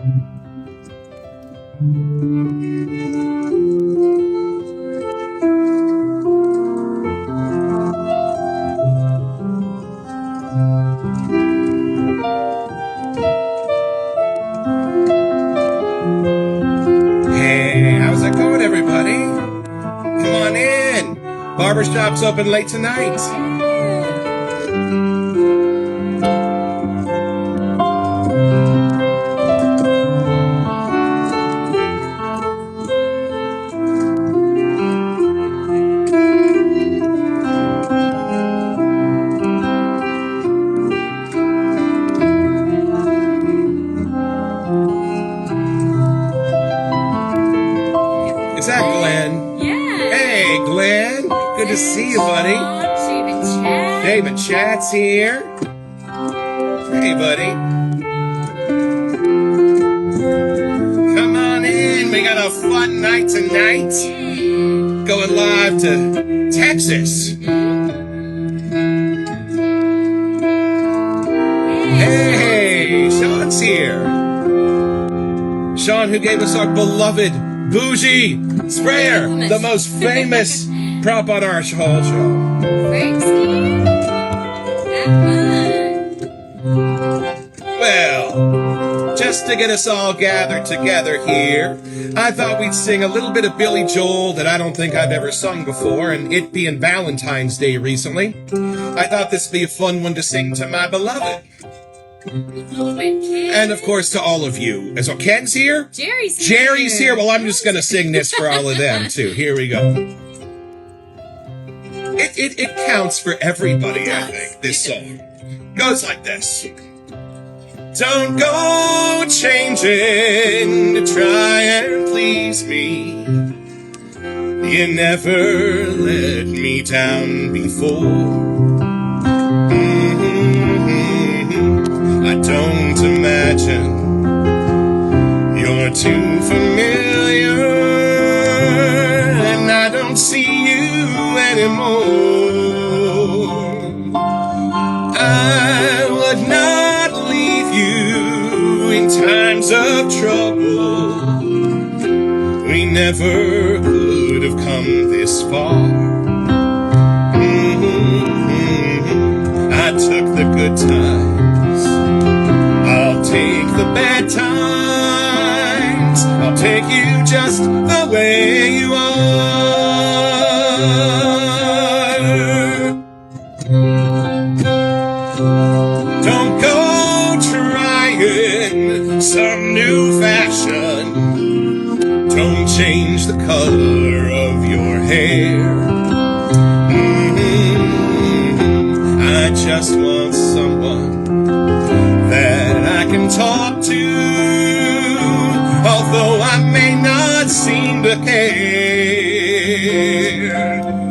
Hey, how's it going, everybody? Come on in. Barbershop's open late tonight. Is that Glenn? Yeah. Hey, Glenn. Good to see you, buddy. David Chat's here. Hey, buddy. Come on in. We got a fun night tonight. Going live to Texas. Hey, Sean's here. Sean, who gave us our beloved bougie sprayer, the most famous prop on our whole show. Frank's here. Well, just to get us all gathered together here, I thought we'd sing a little bit of Billy Joel that I don't think I've ever sung before, and it being Valentine's Day recently, I thought this would be a fun one to sing to my beloved. And of course to all of you. So Ken's here? Jerry's here. Well, I'm just going to sing this for all of them too. Here we go. It counts for everybody, I think, this song. Goes like this. Don't go changing to try and please me. You never let me down before. I don't imagine you're too familiar, and I don't see you anymore. I would not leave you in times of trouble. We never could have come this far. I took the good times, I'll take the bad times, I'll take you just the way you are. Don't go trying some new fashion, don't change the color of your hair. I just want someone that I can talk to, although I may not seem to care.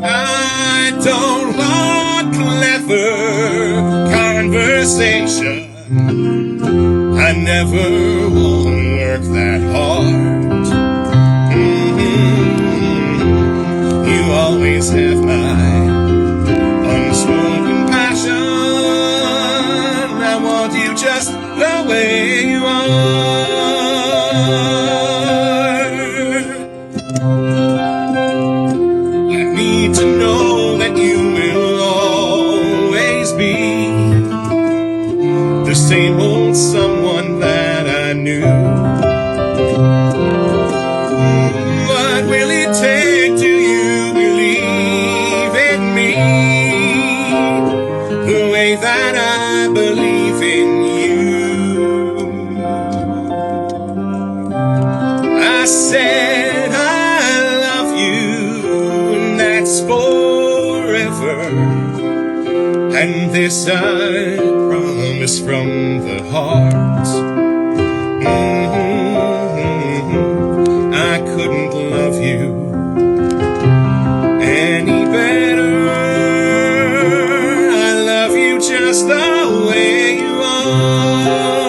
I don't want clever conversation, I never want to work that hard. You always have my unspoken passion, I want you just the way you are. I need to know that you will always be the same old someone that I knew. What will it take to you believe in me the way that I believe in you? I said I love you, and that's forever, and this I promise from the heart. I couldn't love you any better. I love you just the way you are.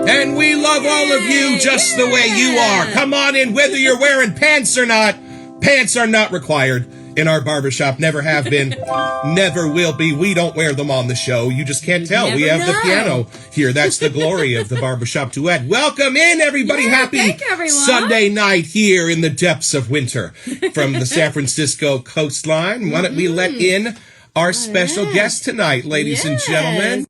And we love all of you just the way you are. Come on in, whether you're wearing pants or not. Pants are not required. in our barbershop. Never have been, never will be. We don't wear them on the show. You just can't tell. We have the piano here. That's the glory of the Barbershop Duet. Welcome in, everybody. Happy Sunday night here in the depths of winter from the San Francisco coastline. Why don't we let in our special guest tonight, ladies and gentlemen.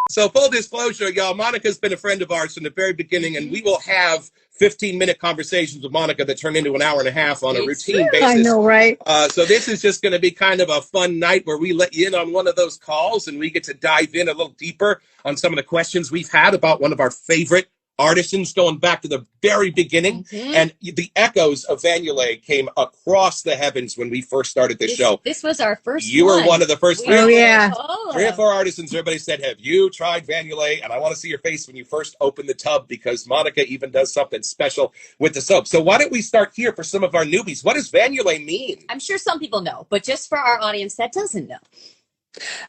So full disclosure, y'all, Monica's been a friend of ours from the very beginning, and we will have 15-minute conversations with Monica that turn into an hour and a half on a routine basis. I know, right? So this is just going to be kind of a fun night where we let you in on one of those calls, and we get to dive in a little deeper on some of the questions we've had about one of our favorite artisans going back to the very beginning. And the echoes of Van Yulays came across the heavens when we first started this show. This was our first You were one of the first. Oh, yeah. 3 or 4 artisans, everybody said, have you tried Van Yulays? And I want to see your face when you first open the tub, because Monica even does something special with the soap. So why don't we start here for some of our newbies? What does Van Yulays mean? I'm sure some people know, but just for our audience that doesn't know.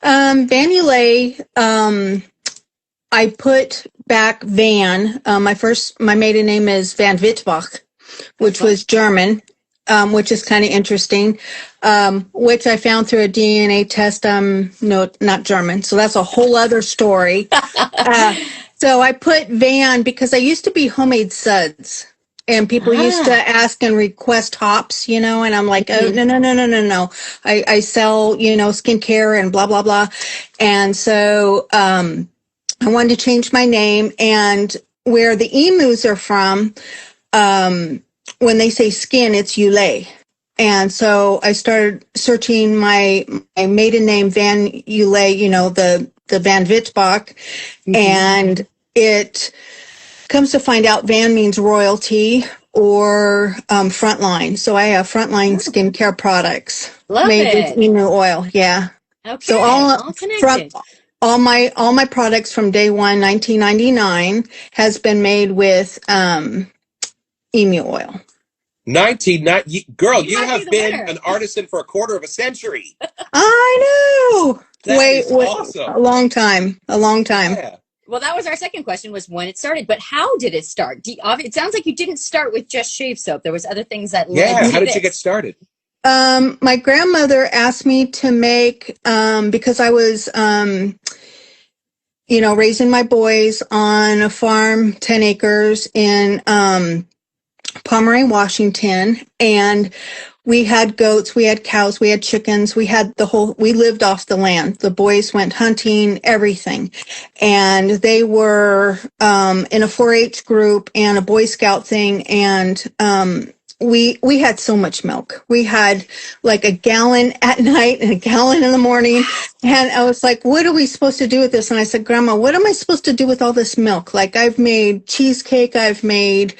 Van Yulays, I put back Van. My maiden name is Van Wittbach, which was German, which is kind of interesting, which I found through a DNA test. No, not German. So that's a whole other story. So I put Van because I used to be homemade suds. And people used to ask and request hops, and I'm like, oh, no. I sell, skincare and blah, blah, blah. And so, I wanted to change my name, and where the emus are from, when they say skin, it's Yulays. And so I started searching my maiden name, Van Yulays, the Van Wittbach, and it comes to find out Van means royalty or frontline. So I have frontline skincare products made with emu oil. Yeah. Okay. So all connected. All my products from day one, 1999, has been made with emu oil. 1990, girl, you have been an artisan for a quarter of a century. I know. Wait, awesome. A long time. Yeah. Well, that was our second question, was when it started. But how did it start? It sounds like you didn't start with just shave soap. There was other things that led to how did this. you get started? My grandmother asked me to make, because I was, raising my boys on a farm, 10 acres in Pomeroy, Washington. And we had goats, we had cows, we had chickens, we lived off the land. The boys went hunting, everything. And they were in a 4-H group and a Boy Scout thing. And we had so much milk. We had like a gallon at night and a gallon in the morning. And I was like, what are we supposed to do with this? And I said, Grandma, what am I supposed to do with all this milk? Like, I've made cheesecake, I've made,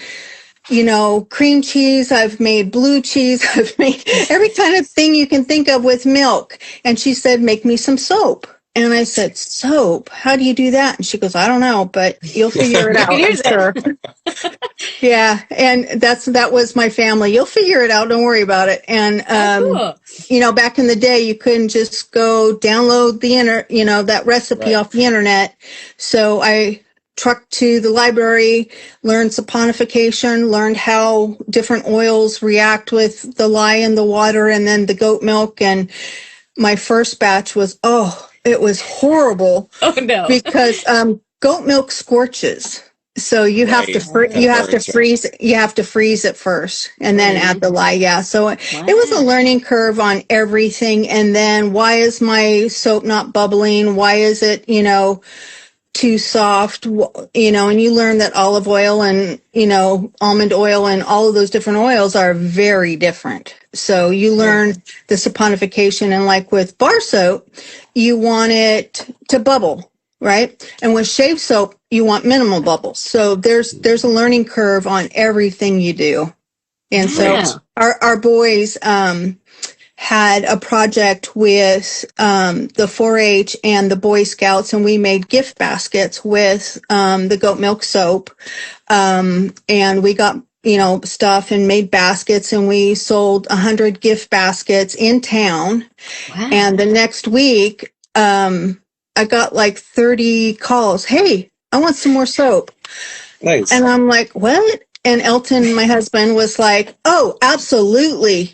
cream cheese, I've made blue cheese, I've made every kind of thing you can think of with milk. And she said, make me some soap. And I said, soap? How do you do that? And she goes, I don't know, but you'll figure it out. I'm sure. Yeah. And that was my family. You'll figure it out. Don't worry about it. And, cool. Back in the day, you couldn't just go download that recipe off the internet. So I trucked to the library, learned saponification, learned how different oils react with the lye and the water and then the goat milk. And my first batch was, it was horrible. Oh no! Because goat milk scorches, so you have to freeze it first, and then add the lye. Yeah, so it was a learning curve on everything. And then why is my soap not bubbling? Why is it too soft? And you learn that olive oil and almond oil and all of those different oils are very different. So you learn the saponification, and like with bar soap, you want it to bubble, right? And with shave soap, you want minimal bubbles. So there's a learning curve on everything you do. And so our boys had a project with the 4-H and the Boy Scouts, and we made gift baskets with the goat milk soap. And we got stuff and made baskets, and we sold 100 gift baskets in town. Wow. And the next week, I got like 30 calls. Hey, I want some more soap. Nice. And I'm like, what? And Elton, my husband, was like, oh, absolutely.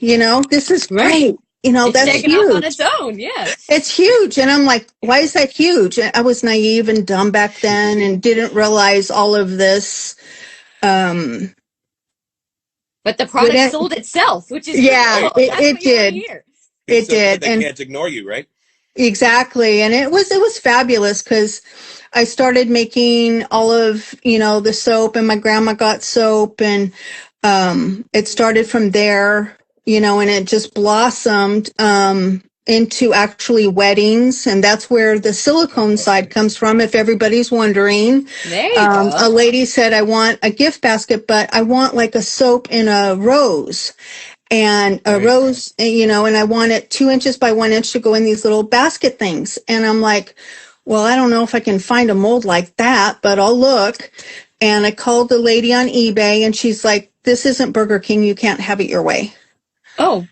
This is great. It's that's taken off on huge. its own. Yeah. It's huge. And I'm like, why is that huge? I was naive and dumb back then and didn't realize all of this. But the But product sold itself, which is yeah, cool. That's it what you want to did. hear. It so good did. they And can't ignore you, right? exactly. And it was fabulous because I started making all of, the soap, and my grandma got soap, and it started from there, and it just blossomed into actually weddings. And that's where the silicone side comes from, if everybody's wondering. There you go. A lady said, I want a gift basket, but I want like a soap in a rose. And a rose, and I want it 2 inches by 1 inch to go in these little basket things. And I'm like, well, I don't know if I can find a mold like that, but I'll look. And I called the lady on eBay, and she's like, this isn't Burger King. You can't have it your way. Oh,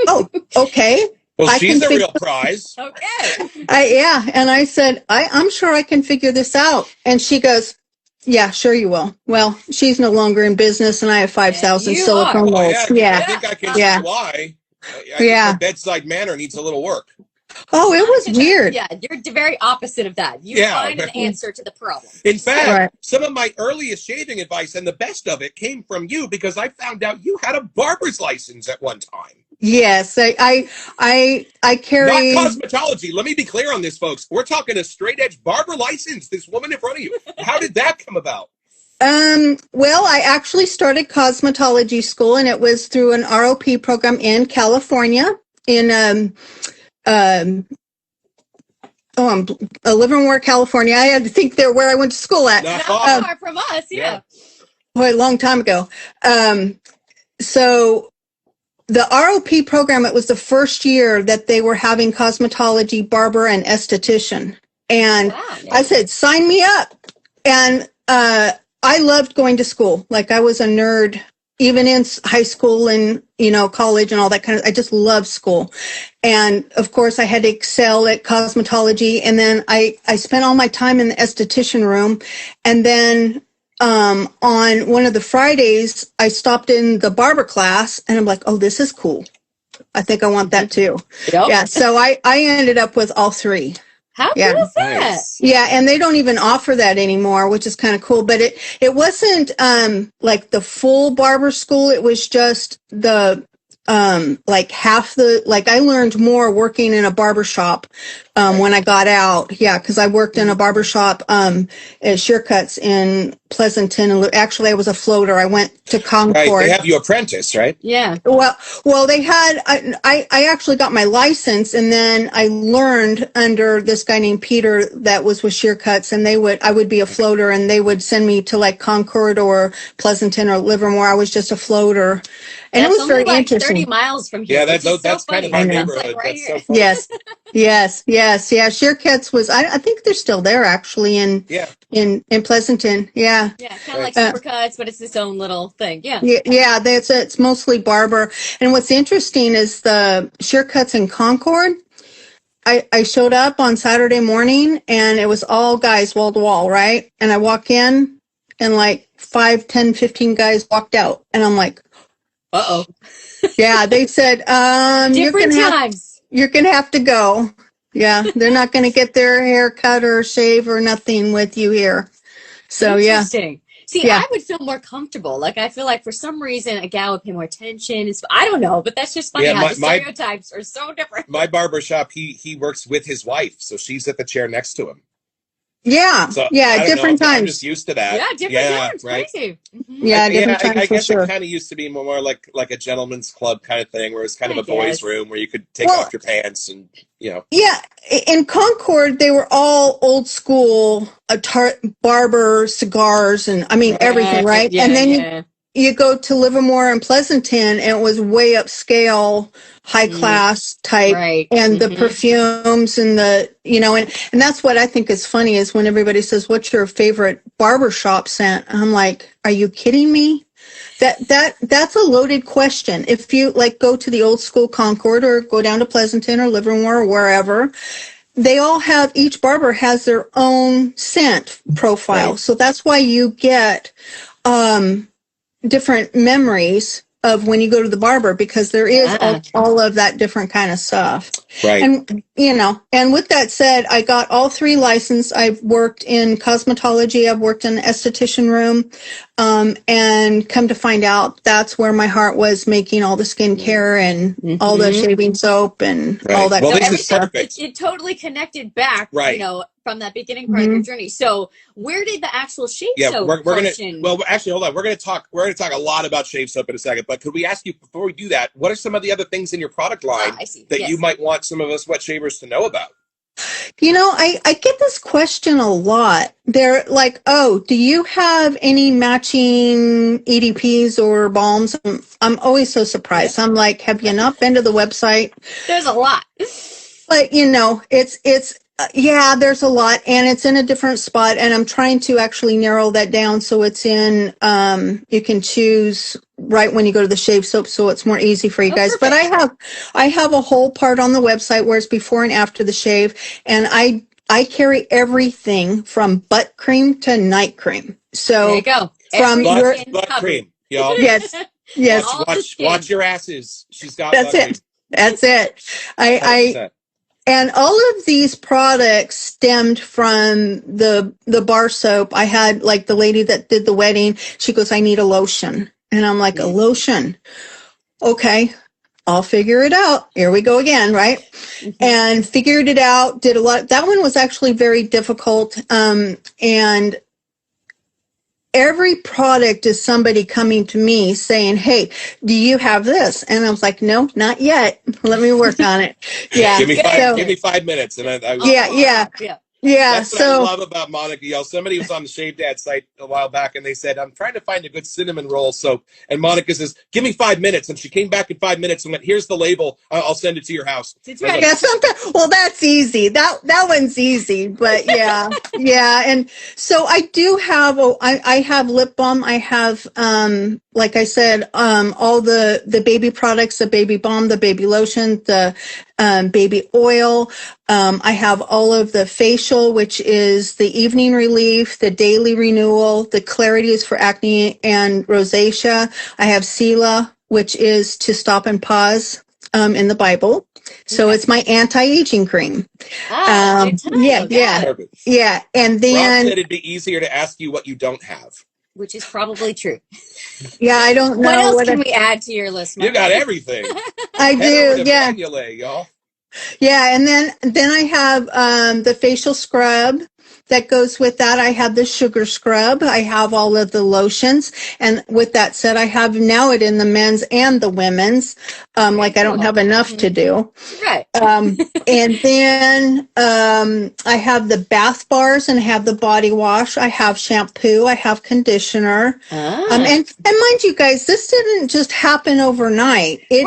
Oh, okay. Well, I she's can a real prize. okay. Yeah. And I said, I'm sure I can figure this out. And she goes, yeah, sure you will. Well, she's no longer in business, and I have 5,000 you silicone are. Oh, molds. I Yeah. think I can Yeah. see why. I Yeah. think her bedside manner needs a little work. Oh, it was weird. Yeah, you're the very opposite of that. You Yeah. find an answer to the problem. In fact, Right. some of my earliest shaving advice and the best of it came from you because I found out you had a barber's license at one time. Yes, I carry. Not cosmetology. Let me be clear on this, folks. We're talking a straight edge barber license. This woman in front of you. How did that come about? Well, I actually started cosmetology school, and it was through an ROP program in California in Livermore, California. I had to think there where I went to school at. Not Not far. far from us, yeah. Boy, a long time ago. So the ROP program, it was the first year that they were having cosmetology, barber, and esthetician. And Wow. I said, sign me up. And I loved going to school. Like, I was a nerd, even in high school and, college and all that kind of, I just loved school. And of course I had to excel at cosmetology. And then I spent all my time in the esthetician room. And then, on one of the Fridays, I stopped in the barber class, and I'm like, oh, this is cool. I think I want that too. Yep. Yeah. So I ended up with all three. How Yeah. cool is that? Nice. Yeah, and they don't even offer that anymore, which is kind of cool. But it wasn't like the full barber school. It was just the like half the, like, I learned more working in a barber shop when I got out. Yeah, because I worked in a barber shop at Shear Cuts in Pleasanton. And actually, I was a floater. I went to Concord. Right. They have you apprentice, right? Yeah. Well, they had, I actually got my license, and then I learned under this guy named Peter that was with Shear Cuts, and I would be a floater, and they would send me to like Concord or Pleasanton or Livermore. I was just a floater. And That's it was only very like interesting. 30 miles from here. Yeah, which is that's so kind of funny. my That's, neighborhood. like, right That's here. so funny. Yes. Yeah. Shear Cuts was, I think they're still there actually in Pleasanton. Yeah. Yeah, kind of like Supercuts, but it's its own little thing. Yeah. Yeah, it's mostly barber. And what's interesting is the Shear Cuts in Concord. I showed up on Saturday morning, and it was all guys wall to wall, right? And I walk in, and like 5, 10, 15 guys walked out. And I'm like, Uh-oh. yeah, they said, Different times. you're going to have to go. Yeah, they're not going to get their hair cut or shave or nothing with you here. So, yeah. Interesting. See, Yeah. I would feel more comfortable. Like, I feel like for some reason a gal would pay more attention. I don't know, but that's just funny Yeah, how the stereotypes are so different. My barbershop, he works with his wife, so she's at the chair next to him. Yeah, So, yeah, I don't different know, I'm times. just used to that. Yeah, different times. Right. Crazy. Mhm. Yeah, different times I for guess sure. it kind of used to be more like a gentleman's club kind of thing, where it's kind of I a boys' guess. room where you could take Well- off your pants and Yeah, in Concord, they were all old school, barber, cigars, and I mean everything, right? Yeah, and then yeah. you go to Livermore and Pleasanton, and it was way upscale, high class type, Right. and the Mhm. perfumes and the and that's what I think is funny is when everybody says, "What's your favorite barbershop scent?" I'm like, "Are you kidding me?" That's a loaded question. If you like go to the old school Concord or go down to Pleasanton or Livermore or wherever, they all have, each barber has their own scent profile. Right. So that's why you get different memories of when you go to the barber, because there is all of that different kind of stuff. Right. And, and with that said, I got all 3 licensed. I've worked in cosmetology. I've worked in the esthetician room. And come to find out, that's where my heart was, making all the skincare and all the shaving soap and all that. Well, stuff. this is perfect. It totally connected back, Right. from that beginning part of your journey. So where did the actual shave soap we're gonna. function? Well, actually, hold on. We're gonna talk a lot about shave soap in a second. But could we ask you before we do that? What are some of the other things in your product line that you might want some of us wet shavers to know about? I get this question a lot. They're like, "Oh, do you have any matching EDPs or balms?" I'm always so surprised. I'm like, "Have you not been to the website?" There's a lot. But it's there's a lot, and it's in a different spot, and I'm trying to actually narrow that down so it's in. You can choose right when you go to the shave soap, so it's more easy for you guys. Perfect. But I have a whole part on the website where it's before and after the shave, and I carry everything from butt cream to night cream. So there you go. From butt cream, y'all. Yes. Watch your asses. She's got. That's it. Cream. That's it. And all of these products stemmed from the bar soap. I had, like, the lady that did the wedding. She goes, "I need a lotion." And I'm like, "A lotion? Okay, I'll figure it out." Here we go again, right? And figured it out, did a lot. That one was actually very difficult. And every product is somebody coming to me saying, "Hey, do you have this?" And I was like, "No, not yet. Let me work on it." Yeah. Give me 5 minutes. And That's what I love about Monica, y'all. Somebody was on the Shave Dad site a while back, and they said, "I'm trying to find a good cinnamon roll soap." And Monica says, "Give me 5 minutes." And she came back in 5 minutes and went, "Here's the label. I'll send it to your house." That's right. Well, that's easy. That one's easy. But yeah. And so I do have, I have lip balm. I have, like I said, all the baby products, the baby balm, the baby lotion, the baby oil. I have all of the facial, which is the evening relief, the daily renewal, the clarity is for acne and rosacea. I have Sela, which is to stop and pause in the Bible. So it's my anti-aging cream. Yeah. And then Rob said it'd be easier to ask you what you don't have. Which is probably true. Yeah, I don't know. What else can we add to your list, You got everything. I do, yeah. Yulays, y'all. Yeah, and then I have the facial scrub that goes with that. I have the sugar scrub. I have all of the lotions. And with that said, I have now it in the men's and the women's. Like I don't have enough to do. Right. And then I have the bath bars and I have the body wash. I have shampoo. I have conditioner. And mind you guys, this didn't just happen overnight. It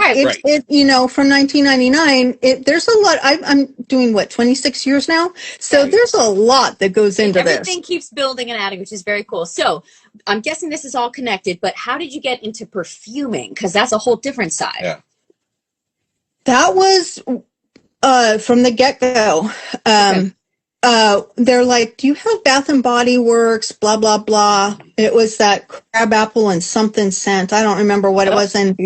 from 1999, there's a lot. I'm doing 26 years now. So there's a lot that goes into this. Everything keeps building and adding, which is very cool. So I'm guessing this is all connected, but how did you get into perfuming? Because that's a whole different side. Yeah. That was from the get-go. They're like, "Do you have Bath and Body Works, blah, blah, blah." It was that crab apple and something scent. I don't remember what it was. And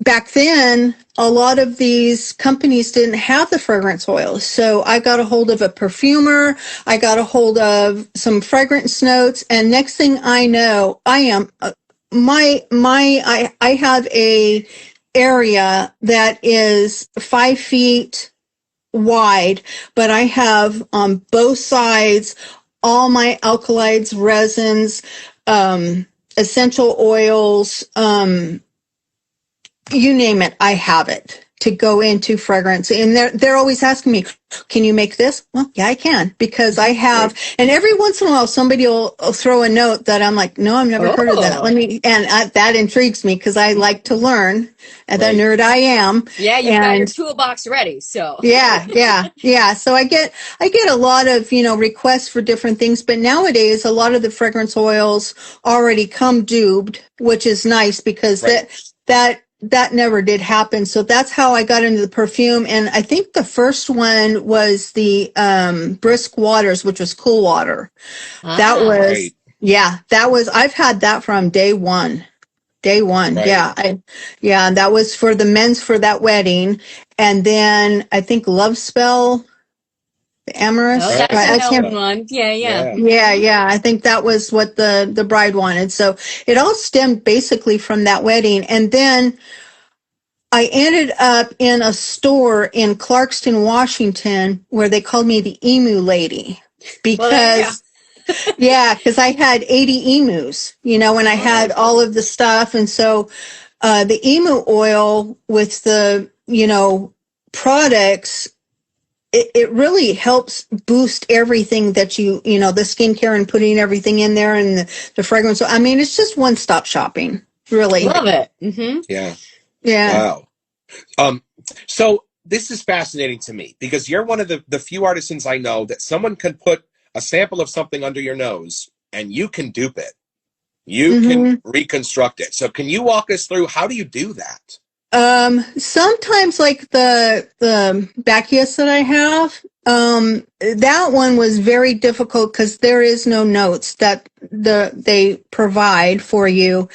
back then, a lot of these companies didn't have the fragrance oils. So I got a hold of a perfumer. I got a hold of some fragrance notes. And next thing I know, I am, I have a area that is 5 feet wide, but I have on both sides all my alkaloids, resins, essential oils, you name it, I have it to go into fragrance. And they're always asking me, "Can you make this?" Well, yeah, I can, because I have, and every once in a while somebody will throw a note that I'm like, "No, I've never heard of that." That intrigues me because I like to learn, and the nerd I am. Yeah, you got your toolbox ready, so. Yeah. So I get a lot of, requests for different things, but nowadays a lot of the fragrance oils already come duped, which is nice because that never did happen. So that's how I got into the perfume. And I think the first one was the Brisk Waters, which was cool water. That was, I've had that from day one. Day one. Right. Yeah. That was for the men's for that wedding. And then I think Love Spell, the Amorous. Oh, Right. that's a I known can't, one. Yeah, yeah. yeah. I think that was what the bride wanted. So it all stemmed basically from that wedding. And then I ended up in a store in Clarkston, Washington, where they called me the emu lady Well, there you go. because because I had 80 emus, when I had all of the stuff. And so the emu oil with the, products, it really helps boost everything that the skincare and putting everything in there and the fragrance. I mean, it's just one-stop shopping, really. Love it. Mm-hmm. Yeah. Yeah. Wow. So this is fascinating to me because you're one of the few artisans I know that someone can put a sample of something under your nose and you can dupe it. You can reconstruct it. So can you walk us through how do you do that? Sometimes like the Bacchius that I have, that one was very difficult because there is no notes that they provide for you.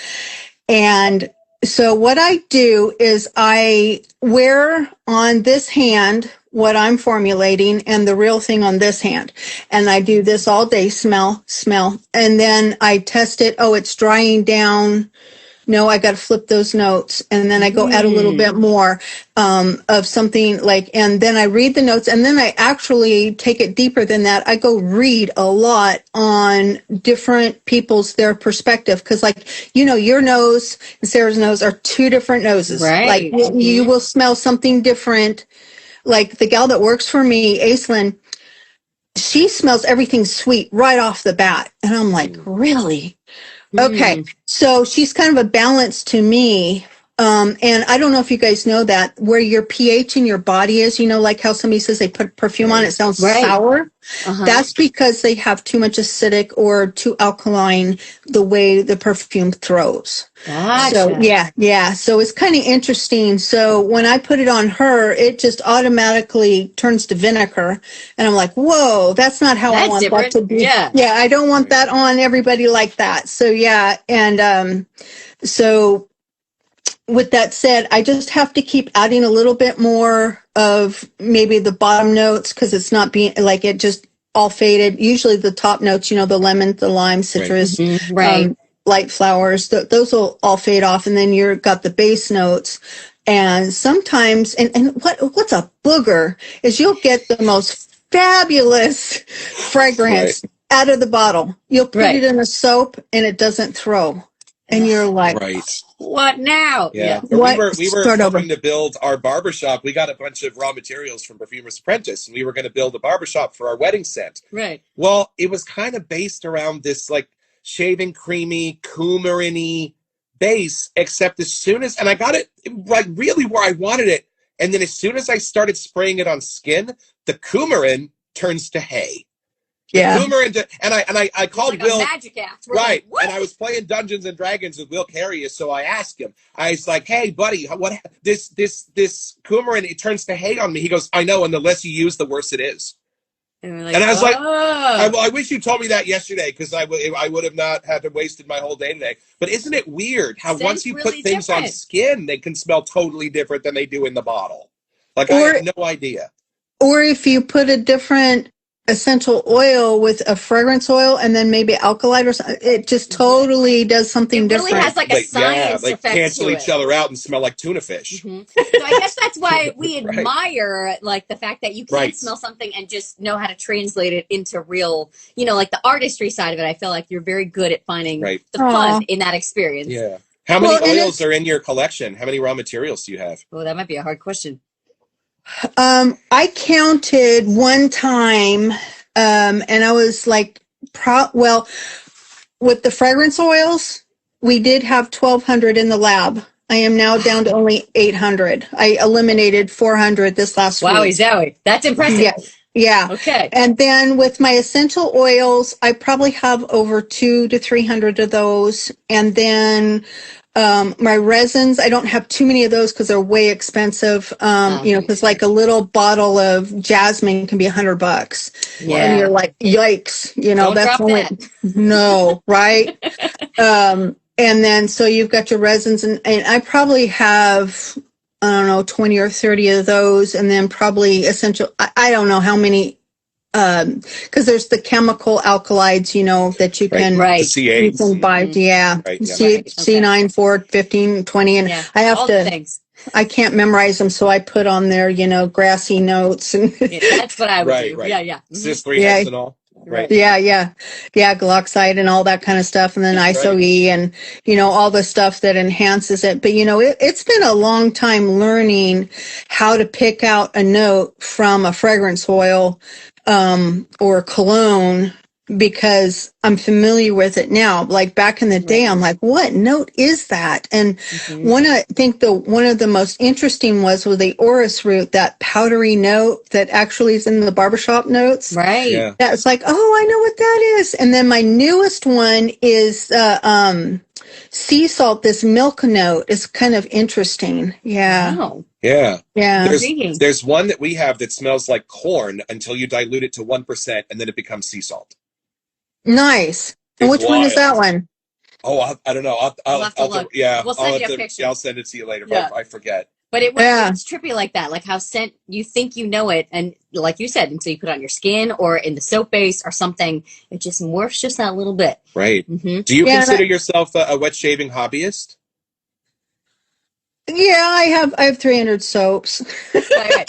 And so what I do is I wear on this hand what I'm formulating and the real thing on this hand. And I do this all day, smell. And then I test it. Oh, it's drying down. No, I got to flip those notes. And then I go add a little bit more of something and then I read the notes. And then I actually take it deeper than that. I go read a lot on different their perspective. Because your nose and Sarah's nose are two different noses. Right. You will smell something different. Like the gal that works for me, Aislinn, she smells everything sweet right off the bat. And I'm like, really? Okay. So she's kind of a balance to me. And I don't know if you guys know that where your pH in your body is, like how somebody says they put perfume on, it sounds sour. That's because they have too much acidic or too alkaline the way the perfume throws. Gotcha. So yeah. So it's kind of interesting. So when I put it on her, it just automatically turns to vinegar. And I'm like, whoa, that's not how I want that to be. Yeah. Yeah, I don't want that on everybody like that. So yeah. And so with that said, I just have to keep adding a little bit more of maybe the bottom notes because it's not being like it just all faded. Usually the top notes, the lemon, the lime, citrus, light flowers, those will all fade off. And then you've got the base notes. And sometimes, and what's a booger is you'll get the most fabulous fragrance out of the bottle. You'll put it in a soap and it doesn't throw. And you're like, what now? Yeah. We were hoping to build our barbershop. We got a bunch of raw materials from Perfumer's Apprentice, and we were going to build a barbershop for our wedding set. Right. Well, it was kind of based around this like shaving creamy, coumarin-y base, except as soon as, and I got it like really where I wanted it. And then as soon as I started spraying it on skin, the coumarin turns to hay. Yeah. Coumarin, and I called like Will. A magic act. Right. Like, and I was playing Dungeons and Dragons with Will Carrier, so I asked him. I was like, "Hey, buddy, what this coumarin? It turns to hay on me." He goes, "I know, and the less you use, the worse it is." And I was like, I wish you told me that yesterday because I would have not had to wasted my whole day today. But isn't it weird how once you put things on skin, they can smell totally different than they do in the bottle? Like I had no idea. Or if you put a different essential oil with a fragrance oil and then maybe alkalite or something, it just totally does something different. It really has like a science effect cancel to each other out and smell like tuna fish. So I guess that's why we admire like the fact that you can smell something and just know how to translate it into real, like the artistry side of it. I feel like you're very good at finding the fun in that experience. Yeah. How many oils are in your collection? How many raw materials do you have? Oh, that might be a hard question. I counted one time, and I was like, with the fragrance oils, we did have 1,200 in the lab. I am now down to only 800. I eliminated 400 this last week. Wowie zowie. That's impressive. Yeah. Okay. And then with my essential oils, I probably have over 200 to 300 of those. And then my resins, I don't have too many of those because they're way expensive. Because like a little bottle of jasmine can be $100. Yeah. And you're like, yikes, don't that's drop only, that. no, right? And then, so you've got your resins, and I probably have, I don't know, 20 or 30 of those, and then probably essential, I don't know how many, because there's the chemical alkalides, that you can, you can buy. Yeah. C9, 4, 15, 20, and I have to, I can't memorize them, so I put on there, grassy notes. And that's what I would do. Right. Yeah. Cis-3 ethanol. Right. Yeah. Glucoside and all that kind of stuff. And then ISO-E and, all the stuff that enhances it. But, it's been a long time learning how to pick out a note from a fragrance oil, or cologne, because I'm familiar with it now. Like back in the day, I'm like, what note is that? And one of the most interesting was with the orris root, that powdery note that actually is in the barbershop notes. Right. Yeah. That's like, oh, I know what that is. And then my newest one is sea salt. This milk note is kind of interesting. Yeah. Wow. Yeah. There's one that we have that smells like corn until you dilute it to 1%, and then it becomes sea salt. Nice. And which one is that one? Oh, I don't know. I'll have to look. Yeah, we'll send you a picture. I'll send it to you later. But I forget. But it's trippy like that, like how you think you know it, and like you said, until you put it on your skin or in the soap base or something, it just morphs just that little bit. Right. Mm-hmm. Do you consider yourself a wet shaving hobbyist? Yeah, I have 300 soaps. Right.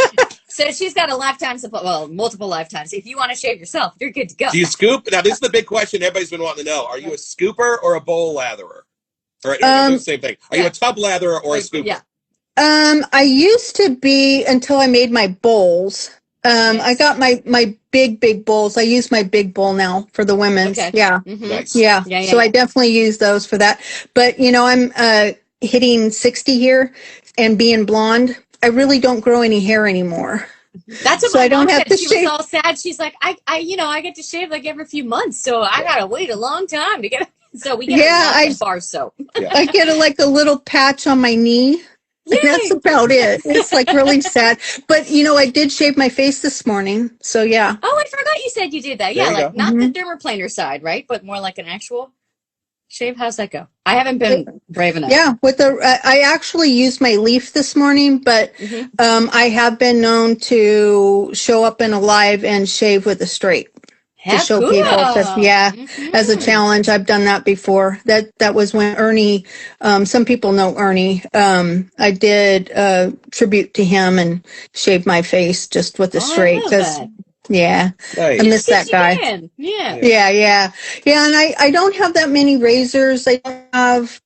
So she's got a lifetime supply, well, multiple lifetimes. If you want to shave yourself, you're good to go. Do you scoop? Now, this is the big question everybody's been wanting to know. Are you a scooper or a bowl latherer? Or the same thing. Are you a tub latherer or a scooper? Yeah. I used to be, until I made my bowls. I got my big bowls. I use my big bowl now for the women's. Okay. Yeah. Mm-hmm. Nice. Yeah. So I definitely use those for that. But, I'm hitting 60 here and being blonde. I really don't grow any hair anymore. That's what my mom said. She was all sad. She's like, I get to shave like every few months, so I gotta wait a long time to get. So we get bar soap. I get a little patch on my knee. And that's about it. It's like really sad. But I did shave my face this morning. So yeah. Oh, I forgot you said you did that. Yeah, like not the dermaplaner side, right? But more like an actual shave. How's that go? I haven't been brave enough. Yeah, I actually used my leaf this morning, but I have been known to show up in a live and shave with a straight. To show people, as a challenge. I've done that before. That was when Ernie, some people know Ernie. I did a tribute to him and shaved my face just with a straight. Nice. I miss that guy. Yeah. And I don't have that many razors. I have,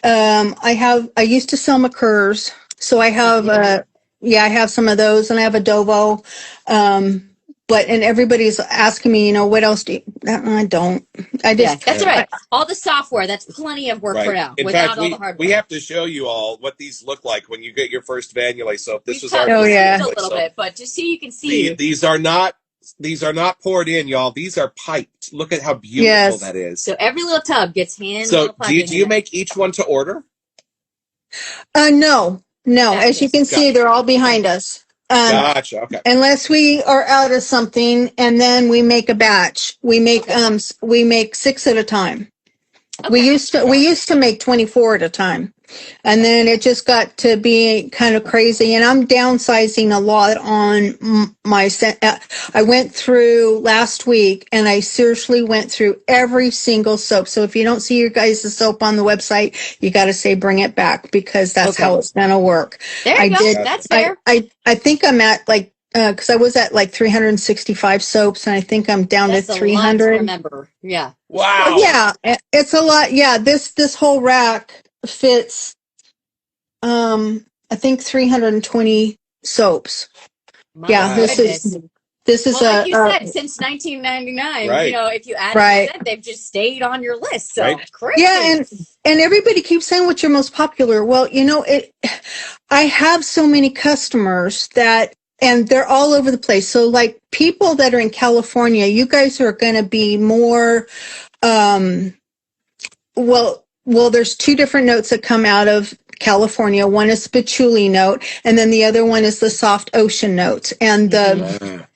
I used to sell McCurrs. So I have, I have some of those, and I have a Dovo. And everybody's asking me, what else do you? I don't. I just. That's right. All the software, that's plenty of work for now. In without fact, all the hardware. We have to show you all what these look like when you get your first Vanulay soap. This was our a little bit, but just so you can see. These are not poured in, y'all. These are piped. Look at how beautiful that is. So every little tub gets handed. So do you make each one to order? No. As you can see, they're all behind us. Gotcha. Okay. Unless we are out of something, and then we make a batch. We make 6 at a time. Okay. We used to make 24 at a time, and then it just got to be kind of crazy. And I'm downsizing a lot on my. I went through last week, and I seriously went through every single soap. So if you don't see your guys' soap on the website, you got to say bring it back, because that's how it's gonna work. There you go. That's fair. I think I'm at because I was at 365 soaps, and I think I'm down to 300. A lot to remember. Yeah. Wow. Yeah, it's a lot. Yeah, this whole rack fits. I think 320 soaps. This is like you said, since 1999. Right. If you add it, they've just stayed on your list. So crazy. Yeah, and everybody keeps saying what's your most popular. Well, I have so many customers and they're all over the place. So people that are in California, you guys are going to be more, there's 2 different notes that come out of California. One is patchouli note, and then the other one is the soft ocean notes. And the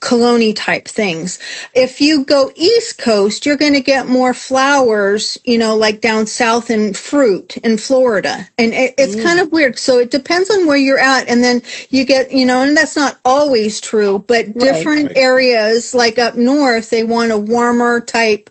cologne type things. If you go East Coast, you're going to get more flowers, like down south in fruit in Florida. And it's kind of weird. So it depends on where you're at. And then you get, and that's not always true, but different areas like up north, they want a warmer type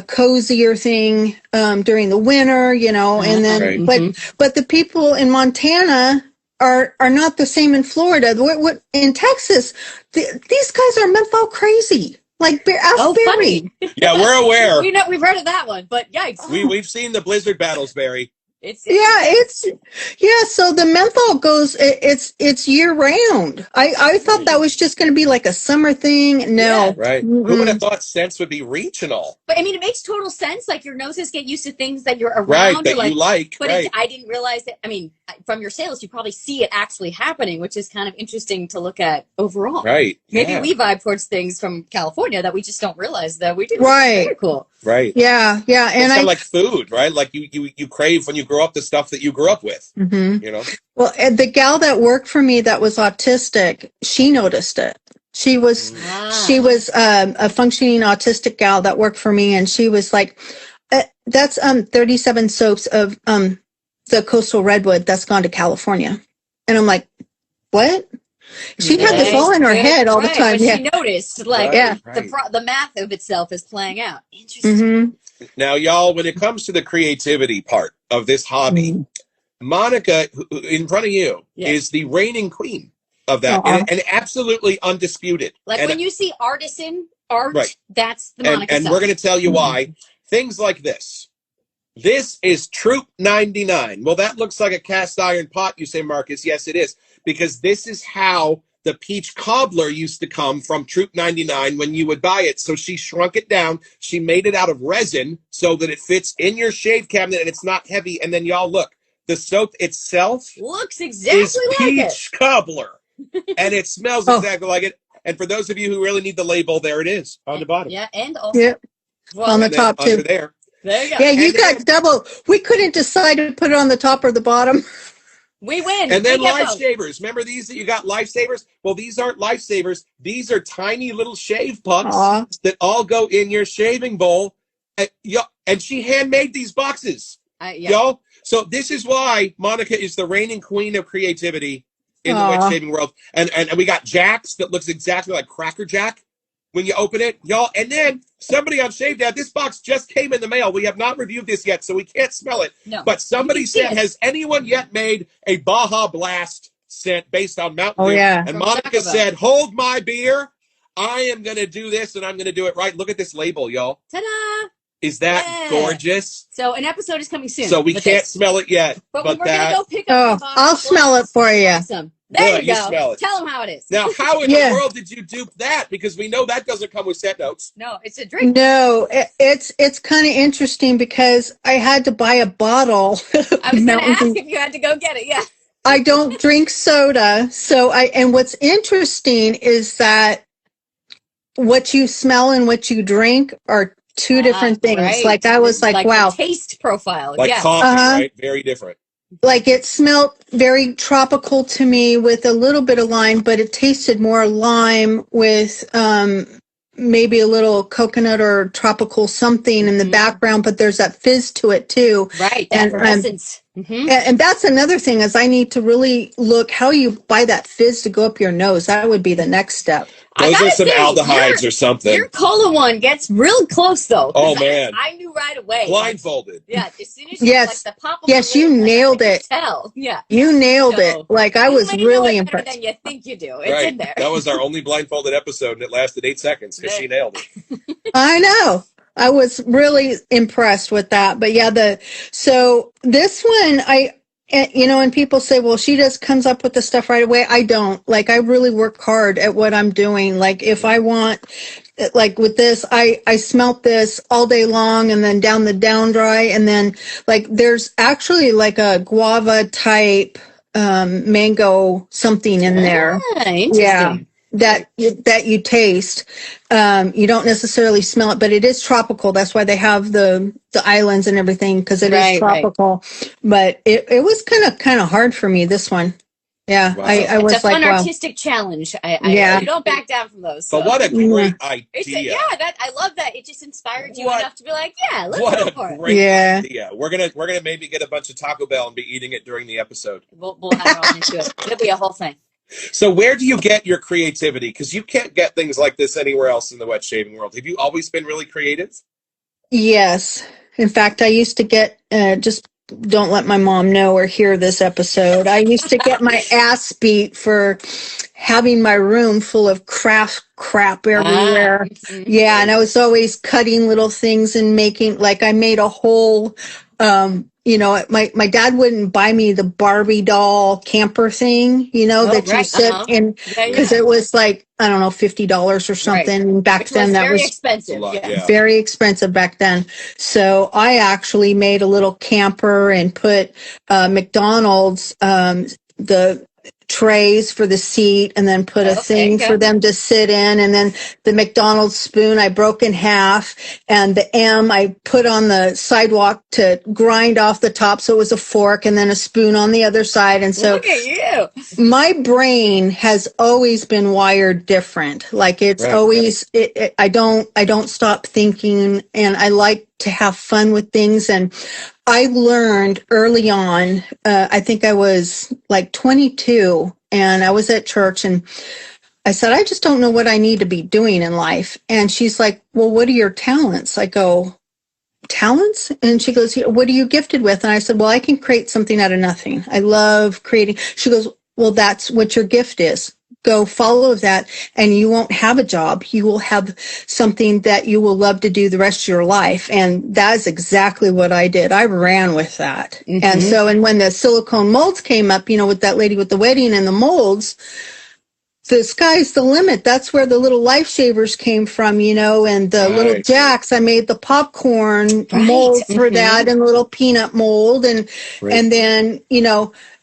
cozier thing during the winter, and then but the people in Montana are not the same in Florida. What in Texas, these guys are menthol crazy. Like Barry. Yeah, we're aware. We've heard of that one, but yikes. We've seen the blizzard battles, Barry. So the menthol goes, it's year round. I thought that was just going to be like a summer thing. No. Yeah, right. Mm-hmm. Who would have thought scents would be regional? But I mean, it makes total sense. Like your noses get used to things that you're around. Right, that you like. But I didn't realize that, I mean, from your sales, you probably see it actually happening, which is kind of interesting to look at overall. Right. Maybe we vibe towards things from California that we just don't realize that we do. Right. Very cool. Right. Yeah. And it's kind of like food, right? Like you crave when you grow up the stuff that you grew up with. Mm-hmm. Well, the gal that worked for me that was autistic, she noticed it. She was a functioning autistic gal that worked for me, and she was like, "That's 37 soaps of the coastal redwood that's gone to California," and I'm like, "What?" She had this all in her head all the time. But she noticed, the math of itself is playing out. Interesting. Mm-hmm. Now, y'all, when it comes to the creativity part of this hobby, Monica, in front of you, is the reigning queen of that, and absolutely undisputed. Like when you see artisan art, that's the Monica and we're going to tell you why. Things like this. This is Troop 99. Well, that looks like a cast iron pot, you say, Marcus. Yes, it is. Because this is how the peach cobbler used to come from Troop 99 when you would buy it. So she shrunk it down. She made it out of resin so that it fits in your shave cabinet and it's not heavy. And then y'all look, the soap itself looks exactly is like peach cobbler. And it smells exactly like it. And for those of you who really need the label, there it is on the bottom. Yeah, and also on the top too. There you go. Yeah, you got double. We couldn't decide to put it on the top or the bottom. We win. And then lifesavers. Remember these that you got lifesavers? Well, these aren't lifesavers. These are tiny little shave pucks that all go in your shaving bowl. And she handmade these boxes. Y'all. So this is why Monica is the reigning queen of creativity in the wet shaving world. And we got Jacks that looks exactly like Cracker Jack when you open it, y'all. And then somebody on Shave Dad, this box just came in the mail. We have not reviewed this yet, so we can't smell it. No. But somebody said, has anyone yet made a Baja Blast scent based on Mountain Dew? Yeah. And Monica said, hold my beer. I am going to do this, and I'm going to do it right. Look at this label, y'all. Ta-da! Is that gorgeous? So an episode is coming soon. So we can't smell it yet. But we're going to go pick up the I'll smell it for you. Awesome. There you go. Smell it. Tell them how it is. Now, how in the world did you dupe that? Because we know that doesn't come with set notes. No, it's a drink. No, it's kind of interesting because I had to buy a bottle. I was going to ask if you had to go get it. Yeah. I don't drink soda. And what's interesting is that what you smell and what you drink are two different things. Right. Like I was like wow. Taste profile. Like coffee, right? Very different. Like it smelled very tropical to me with a little bit of lime, but it tasted more lime with maybe a little coconut or tropical something in the background, but there's that fizz to it too. Right. And that's another thing is I need to really look how you buy that fizz to go up your nose. That would be the next step. Those are some aldehydes or something. Your cola one gets real close though. Oh man. I knew right away. Blindfolded. Yeah. As soon as you like the pop of you nailed it. Tell. Yeah. You nailed it. Like I was really impressed. Better than you think you do. It's in there. That was our only blindfolded episode and it lasted 8 seconds because she nailed it. I know. I was really impressed with that. But yeah, so this one, and people say, well, she just comes up with the stuff right away. I don't. Like, I really work hard at what I'm doing. Like, if I want, like with this, I smelt this all day long and then down the down dry. And then, like, there's actually like a guava type mango something in there. Interesting. Yeah. That you taste. You don't necessarily smell it, but it is tropical. That's why they have the islands and everything because it is tropical. Right. But it was kind of hard for me, this one. Yeah, Wow. I was It's a like, fun wow. artistic challenge. Yeah. You don't back down from those. But So. what a great idea. I love that. It just inspired you enough to be like, yeah, let's What go a for it. great idea. We're gonna maybe get a bunch of Taco Bell and be eating it during the episode. We'll have it all into it. It'll be a whole thing. So where do you get your creativity? Because you can't get things like this anywhere else in the wet shaving world. Have you always been really creative? Yes. In fact, I used to get, just don't let my mom know or hear this episode. I used to get my ass beat for having my room full of craft crap everywhere. Yeah. And I was always cutting little things and making, like I made a whole, my dad wouldn't buy me the Barbie doll camper thing, that you sit in, because it was like, I don't know, $50 or something. Back Which then, was that very was expensive. very expensive back then. So I actually made a little camper and put McDonald's, the trays for the seat, and then put a thing for them to sit in, and then the McDonald's spoon I broke in half, and the M I put on the sidewalk to grind off the top, so it was a fork, and then a spoon on the other side. And so look at you. My brain has always been wired different. Like it's always I don't stop thinking, and I like to have fun with things. And I learned early on, I think I was like 22, and I was at church, and I said, I just don't know what I need to be doing in life. And she's like, well, what are your talents? I go, talents? And she goes, what are you gifted with? And I said, well, I can create something out of nothing. I love creating. She goes, well, that's what your gift is. Go follow that, and you won't have a job. You will have something that you will love to do the rest of your life. And that is exactly what I did. I ran with that. And so, and when the silicone molds came up, with that lady with the wedding and the molds, the sky's the limit. That's where the little life savers came from, and the little jacks. I made the popcorn mold for that, and a little peanut mold, and then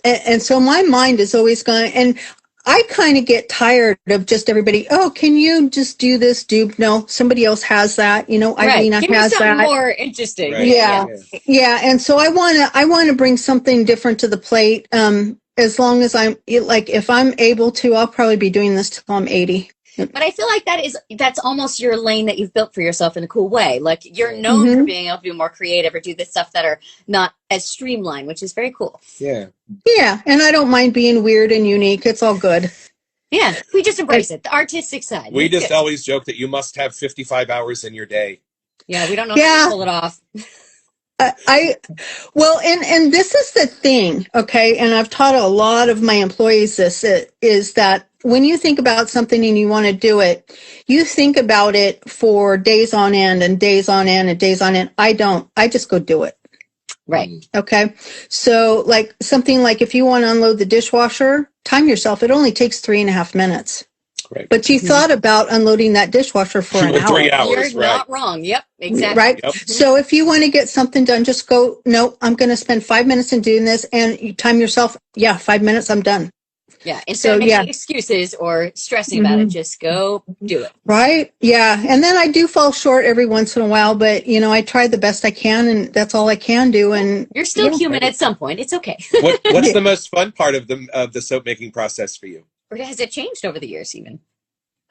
and so my mind is always going. And I kind of get tired of just everybody. Oh, can you just do this? No, somebody else has that. Irina has that. More interesting. Yeah. And so I want to bring something different to the plate. As long as if I'm able to, I'll probably be doing this till I'm 80. But I feel like that's almost your lane that you've built for yourself in a cool way. Like you're known for being able to be more creative or do this stuff that are not as streamlined, which is very cool. Yeah. Yeah. And I don't mind being weird and unique. It's all good. Yeah. We just embrace it. The artistic side. We just always joke that you must have 55 hours in your day. Yeah. We don't know how to pull it off. And this is the thing, okay, and I've taught a lot of my employees this, is that when you think about something and you want to do it, you think about it for days on end and days on end and days on end. I don't. I just go do it. Right. Okay. So like something like if you want to unload the dishwasher, time yourself. It only takes 3.5 minutes. Right. But you thought about unloading that dishwasher for an hour. 3 hours. You're not wrong. Yep, exactly. Right. Yep. So if you want to get something done, just go, no, I'm going to spend 5 minutes in doing this, and you time yourself. Yeah, 5 minutes, I'm done. Yeah. Instead of making excuses or stressing about it, just go do it. Right. Yeah. And then I do fall short every once in a while, but I try the best I can, and that's all I can do. And you're still human at some point. It's okay. What's the most fun part of the soap making process for you? Or has it changed over the years even?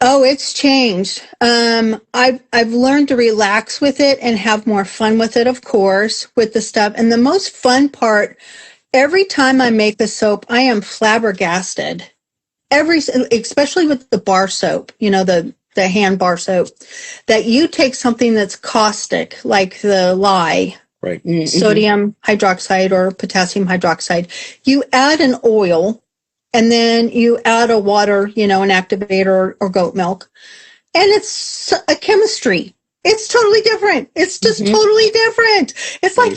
Oh, it's changed. I've learned to relax with it and have more fun with it, of course, with the stuff. And the most fun part, every time I make the soap, I am flabbergasted. Especially with the bar soap, the hand bar soap, that you take something that's caustic, like the lye, sodium hydroxide or potassium hydroxide. You add an oil, and then you add a water, an activator or goat milk. And it's a chemistry. It's totally different. It's just totally different. It's like,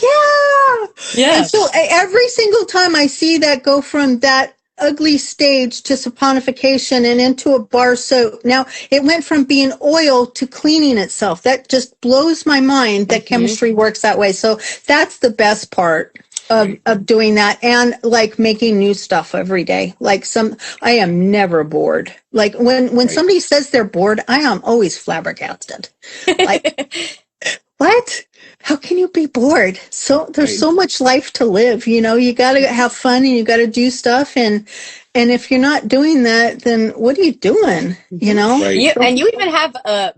yeah. And so every single time I see that go from that ugly stage to saponification and into a bar soap. Now, it went from being oil to cleaning itself. That just blows my mind that chemistry works that way. So that's the best part of doing that, and like making new stuff every day. Like I am never bored. Like when somebody says they're bored, I am always flabbergasted. Like, what? How can you be bored? So there's so much life to live. You got to have fun, and you got to do stuff, and And if you're not doing that, then what are you doing? You know? Right. And you even have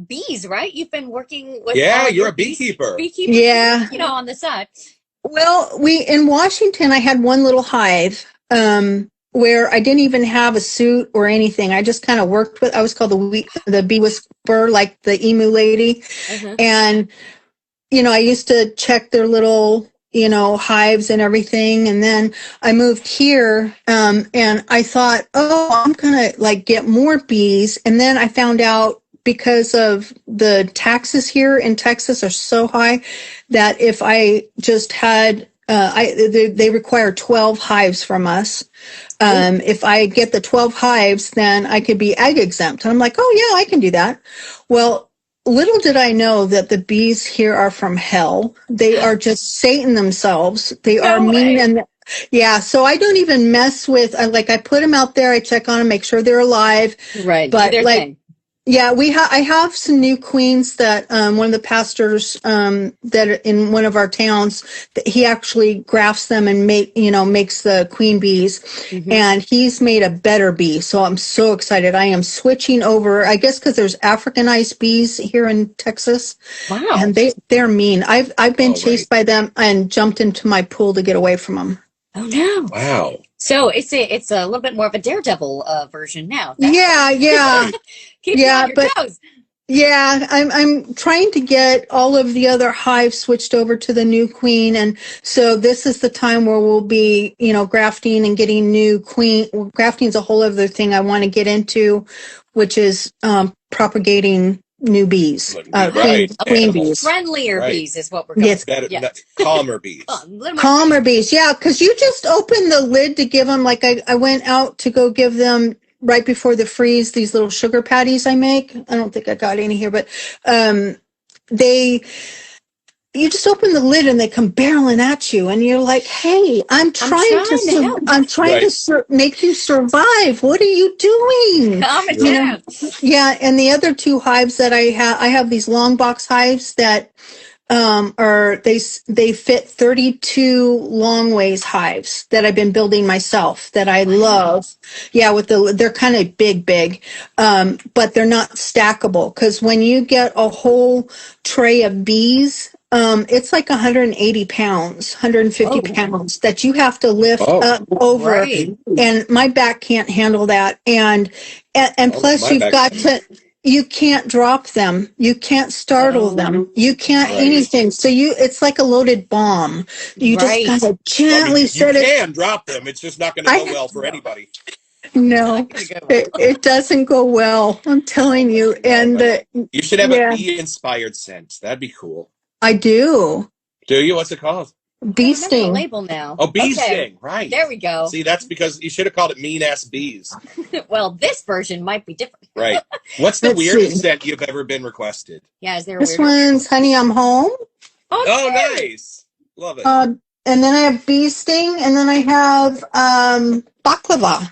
bees, right? You've been working with you're a beekeeper. Yeah. You know, on the side. Well, in Washington, I had one little hive where I didn't even have a suit or anything. I just kind of worked with. I was called the bee whisperer, like the emu lady, and I used to check their little hives and everything. And then I moved here, and I thought, oh, I'm gonna get more bees. And then I found out, because of the taxes here in Texas are so high, that if I just had, they require 12 hives from us. If I get the 12 hives, then I could be egg exempt. And I'm like, oh yeah, I can do that. Well, little did I know that the bees here are from hell. They are just Satan themselves. They are mean. And yeah, so I don't even mess with, I put them out there. I check on them, make sure they're alive. Right. But yeah, I have some new queens that one of the pastors that in one of our towns, he actually grafts them and makes the queen bees, and he's made a better bee. So I'm so excited. I am switching over, I guess, because there's Africanized bees here in Texas. Wow. And they're mean. I've been chased by them and jumped into my pool to get away from them. Oh no! Wow. So it's a little bit more of a daredevil version now. Yeah. Keep you on your toes. Yeah, I'm trying to get all of the other hives switched over to the new queen, and so this is the time where we'll be, grafting and getting new queen. Grafting is a whole other thing I want to get into, which is propagating new bees, queen bees. Friendlier bees is what we're going to. Calmer bees. Calmer bees, yeah, because you just open the lid to give them, I went out to go give them, right before the freeze, these little sugar patties I make. I don't think I got any here, but you just open the lid and they come barreling at you, and you're like, "Hey, I'm trying to make you survive. What are you doing?" Calm it down. Yeah, and the other two hives that I have these long box hives that they fit 32 long ways hives that I've been building myself that I love. Yeah, they're kind of big, but they're not stackable, because when you get a whole tray of bees, it's like 180 pounds, 150 pounds that you have to lift up over, and my back can't handle that. And plus you can't drop them. You can't startle them. You can't anything. So it's like a loaded bomb. You just gotta gently set it. You can drop them. It's just not going to go well for anybody. No, it doesn't go well. I'm telling you. And you should have a bee-inspired scent. That'd be cool. I do. Do you? What's it called? Bee sting. Label now. Oh, bee sting. Right. There we go. See, that's because you should have called it mean-ass bees. Well, this version might be different. Right. What's the weirdest scent you've ever been requested? Yeah, is there this one's Honey, I'm Home. Oh, nice. Love it. And then I have bee sting, and then I have baklava.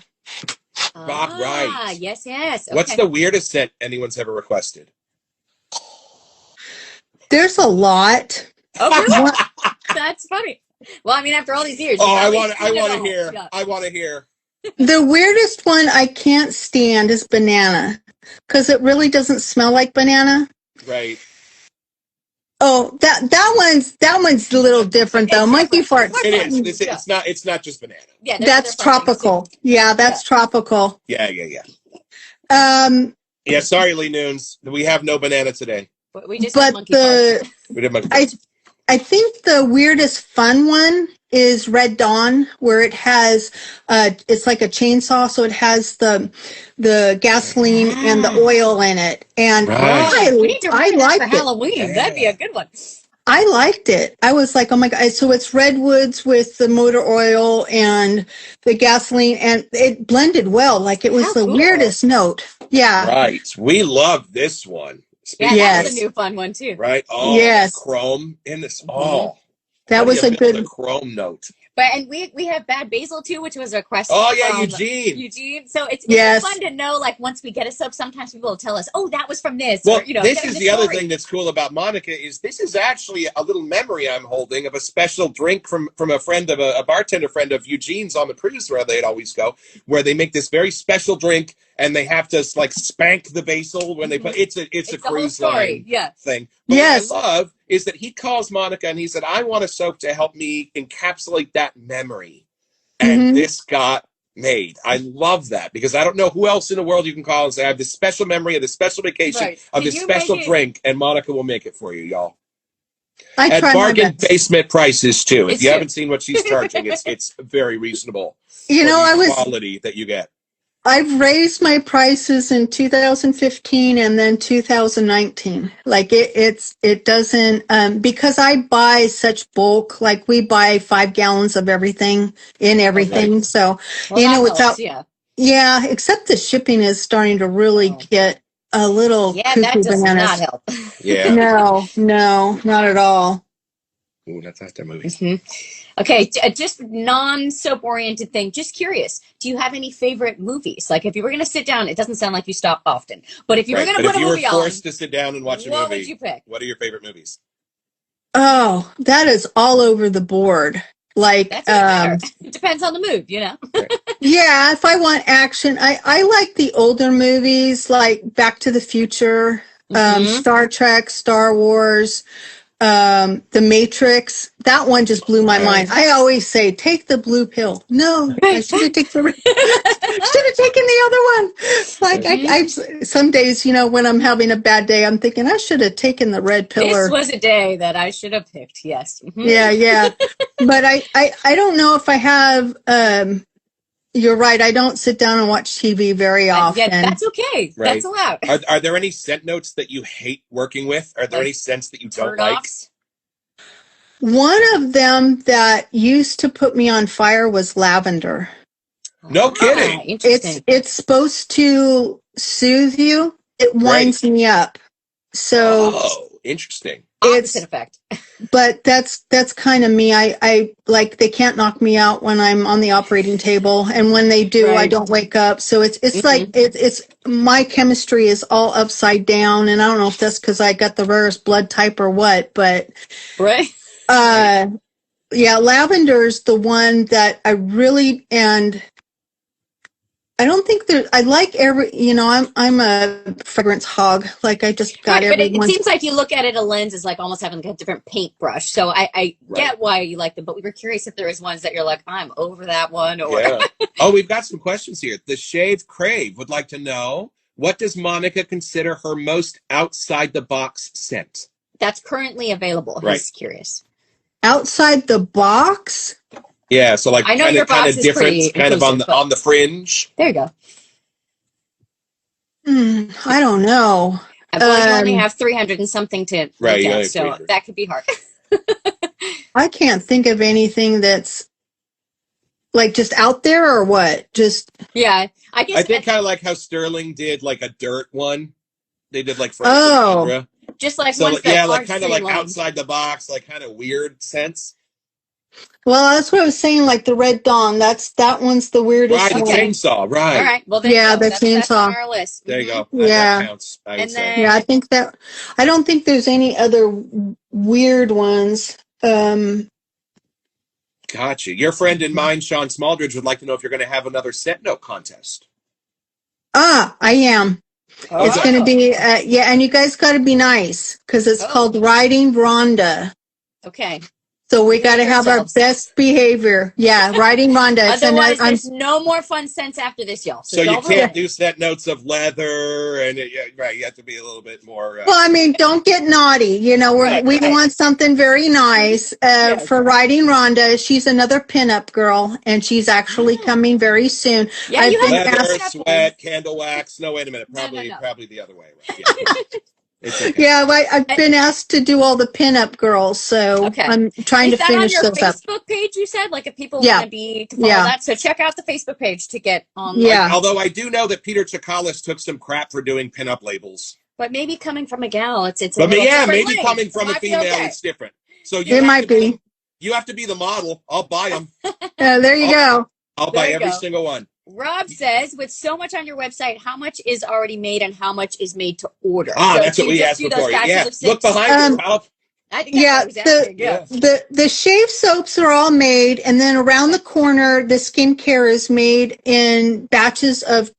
Right. Yes. Okay. What's the weirdest scent anyone's ever requested? There's a lot. Oh, that's funny. Well, I mean, after all these years. Oh, I want to hear. Yeah. I want to hear. The weirdest one I can't stand is banana, because it really doesn't smell like banana. Right. Oh, that one's a little different though. Monkey farts. It is. It's not just banana. Yeah, that's tropical. Yeah, that's tropical. Yeah. Yeah. Sorry, Lee Noons. We have no banana today. But we just had monkey farts. We did monkey farts. I think the weirdest fun one is Red Dawn, where it has it's like a chainsaw, so it has the gasoline and the oil in it, and I liked it. Halloween. Yeah. That'd be a good one. I liked it. I was like, oh my God. So it's redwoods with the motor oil and the gasoline, and it blended well. Like it was the weirdest note. Yeah. Right. We love this one. That's a new fun one too. Right. Oh, yes. Chrome in this. Oh, that was a good chrome note. But and we have Bad Basil too, which was a question. Oh yeah, Eugene. Eugene. So it's fun to know. Like once we get a soap, sometimes people will tell us, "Oh, that was from this." Well, or, you know, this is the other thing that's cool about Monica is this is actually a little memory I'm holding of a special drink from a friend of a bartender friend of Eugene's on the cruise where they'd always go, where they make this very special drink and they have to like spank the basil when they put it's a cruise line thing. But what I love is that he calls Monica and he said, I want a soap to help me encapsulate that memory. And this got made. I love that because I don't know who else in the world you can call and say, I have this special memory of this special vacation of this special drink, and Monica will make it for you, y'all. At bargain basement prices too. If you haven't seen what she's charging, it's very reasonable. You know, quality that you get. I've raised my prices in 2015 and then 2019. Like it doesn't, because I buy such bulk, like we buy 5 gallons of everything in everything. So, you know, without, except the shipping is starting to really get a little that does not help. No, not at all. Ooh, that's after movies. Okay, just non-soap oriented thing. Just curious, do you have any favorite movies? Like if you were going to sit down, it doesn't sound like you stop often, but if you were going to put a movie on, if you were forced to sit down and watch a movie, what would you pick? What are your favorite movies? Oh, that is all over the board. Like it depends on the mood, you know. Yeah, if I want action, I like the older movies like Back to the Future, Star Trek, Star Wars. The Matrix, that one just blew my mind. I always say, take the blue pill. No, I should have taken the other one. Like I some days, you know, when I'm having a bad day, I'm thinking I should have taken the red pill. This was a day that I should have picked. Yes. Yeah. But I don't know if I have. You're right. I don't sit down and watch TV very often. Yeah, that's okay. Right. That's allowed. Are there any scent notes that you hate working with? Are there any scents that you don't like? One of them that used to put me on fire was lavender. No kidding. It's supposed to soothe you. It winds me up. So interesting. Opposite effect. But that's kind of me. I like they can't knock me out when I'm on the operating table, and when they do, I don't wake up. So it's like it's my chemistry is all upside down, and I don't know if that's because I got the rarest blood type or what, but lavender's the one that I really I don't think I like I'm a fragrance hog. Like I just got everyone. But it seems like you look at it, a lens is like almost having like a different paintbrush. So I get why you like them, but we were curious if there was ones that you're like, I'm over that one. Or Oh, we've got some questions here. The Shave Crave would like to know, what does Monica consider her most outside the box scent? That's currently available. He's curious. Outside the box? Yeah, so like I know your box is different, kind of on the fringe. There you go. I don't know. I feel like you only have 300 and something to look at, so that could be hard. I can't think of anything that's like just out there or what. Just I think kind of like how Sterling did like a dirt one. They did like just like so like kind of like outside the box, like kind of weird scents. Well, that's what I was saying, like the Red Dawn. That one's the weirdest. Right, the chainsaw, right. All right. Well, the chainsaw. That's on our list. There you go. Yeah. That counts, I think that, I don't think there's any other weird ones. Gotcha. Your friend and mine, Sean Smaldridge, would like to know if you're going to have another scent note contest. I am. It's going to be, and you guys got to be nice because it's called Riding Rhonda. Okay. So we got to have our best behavior. Yeah, Riding Rhonda. Otherwise, there's no more fun scents after this, y'all. So you can't do scent notes of leather, and you have to be a little bit more. Well, I mean, don't get naughty. You know, we want something very nice for Riding Rhonda. She's another pinup girl, and she's actually coming very soon. Yeah, you have leather, sweat, candle wax. No, wait a minute. Probably the other way. Right? Yeah. I've been asked to do all the pinup girls, so I'm trying to finish those up. Is that on your Facebook page, you said? Like, if people want to follow that, so check out the Facebook page to get on. Yeah. Although I do know that Peter Chikalis took some crap for doing pinup labels. But maybe coming from a gal, it's maybe coming from a female, it's different. So you You have to be the model. I'll buy them. There you go. I'll buy every single one. Rob says, with so much on your website, how much is already made and how much is made to order? That's what we asked before. Yeah, look behind you. I think the shave soaps are all made, and then around the corner, the skincare is made in batches of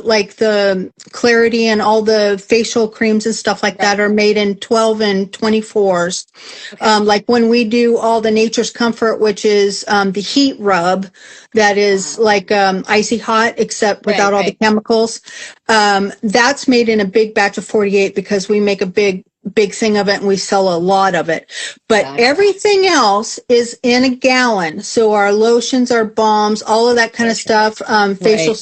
like the Clarity and all the facial creams and stuff like that are made in 12 and 24s. Okay. Like when we do all the Nature's Comfort, which is the heat rub, that is like icy hot, except without all the chemicals. That's made in a big batch of 48 because we make a big thing of it and we sell a lot of it. But everything else is in a gallon. So our lotions, our balms, all of that kind of stuff, facial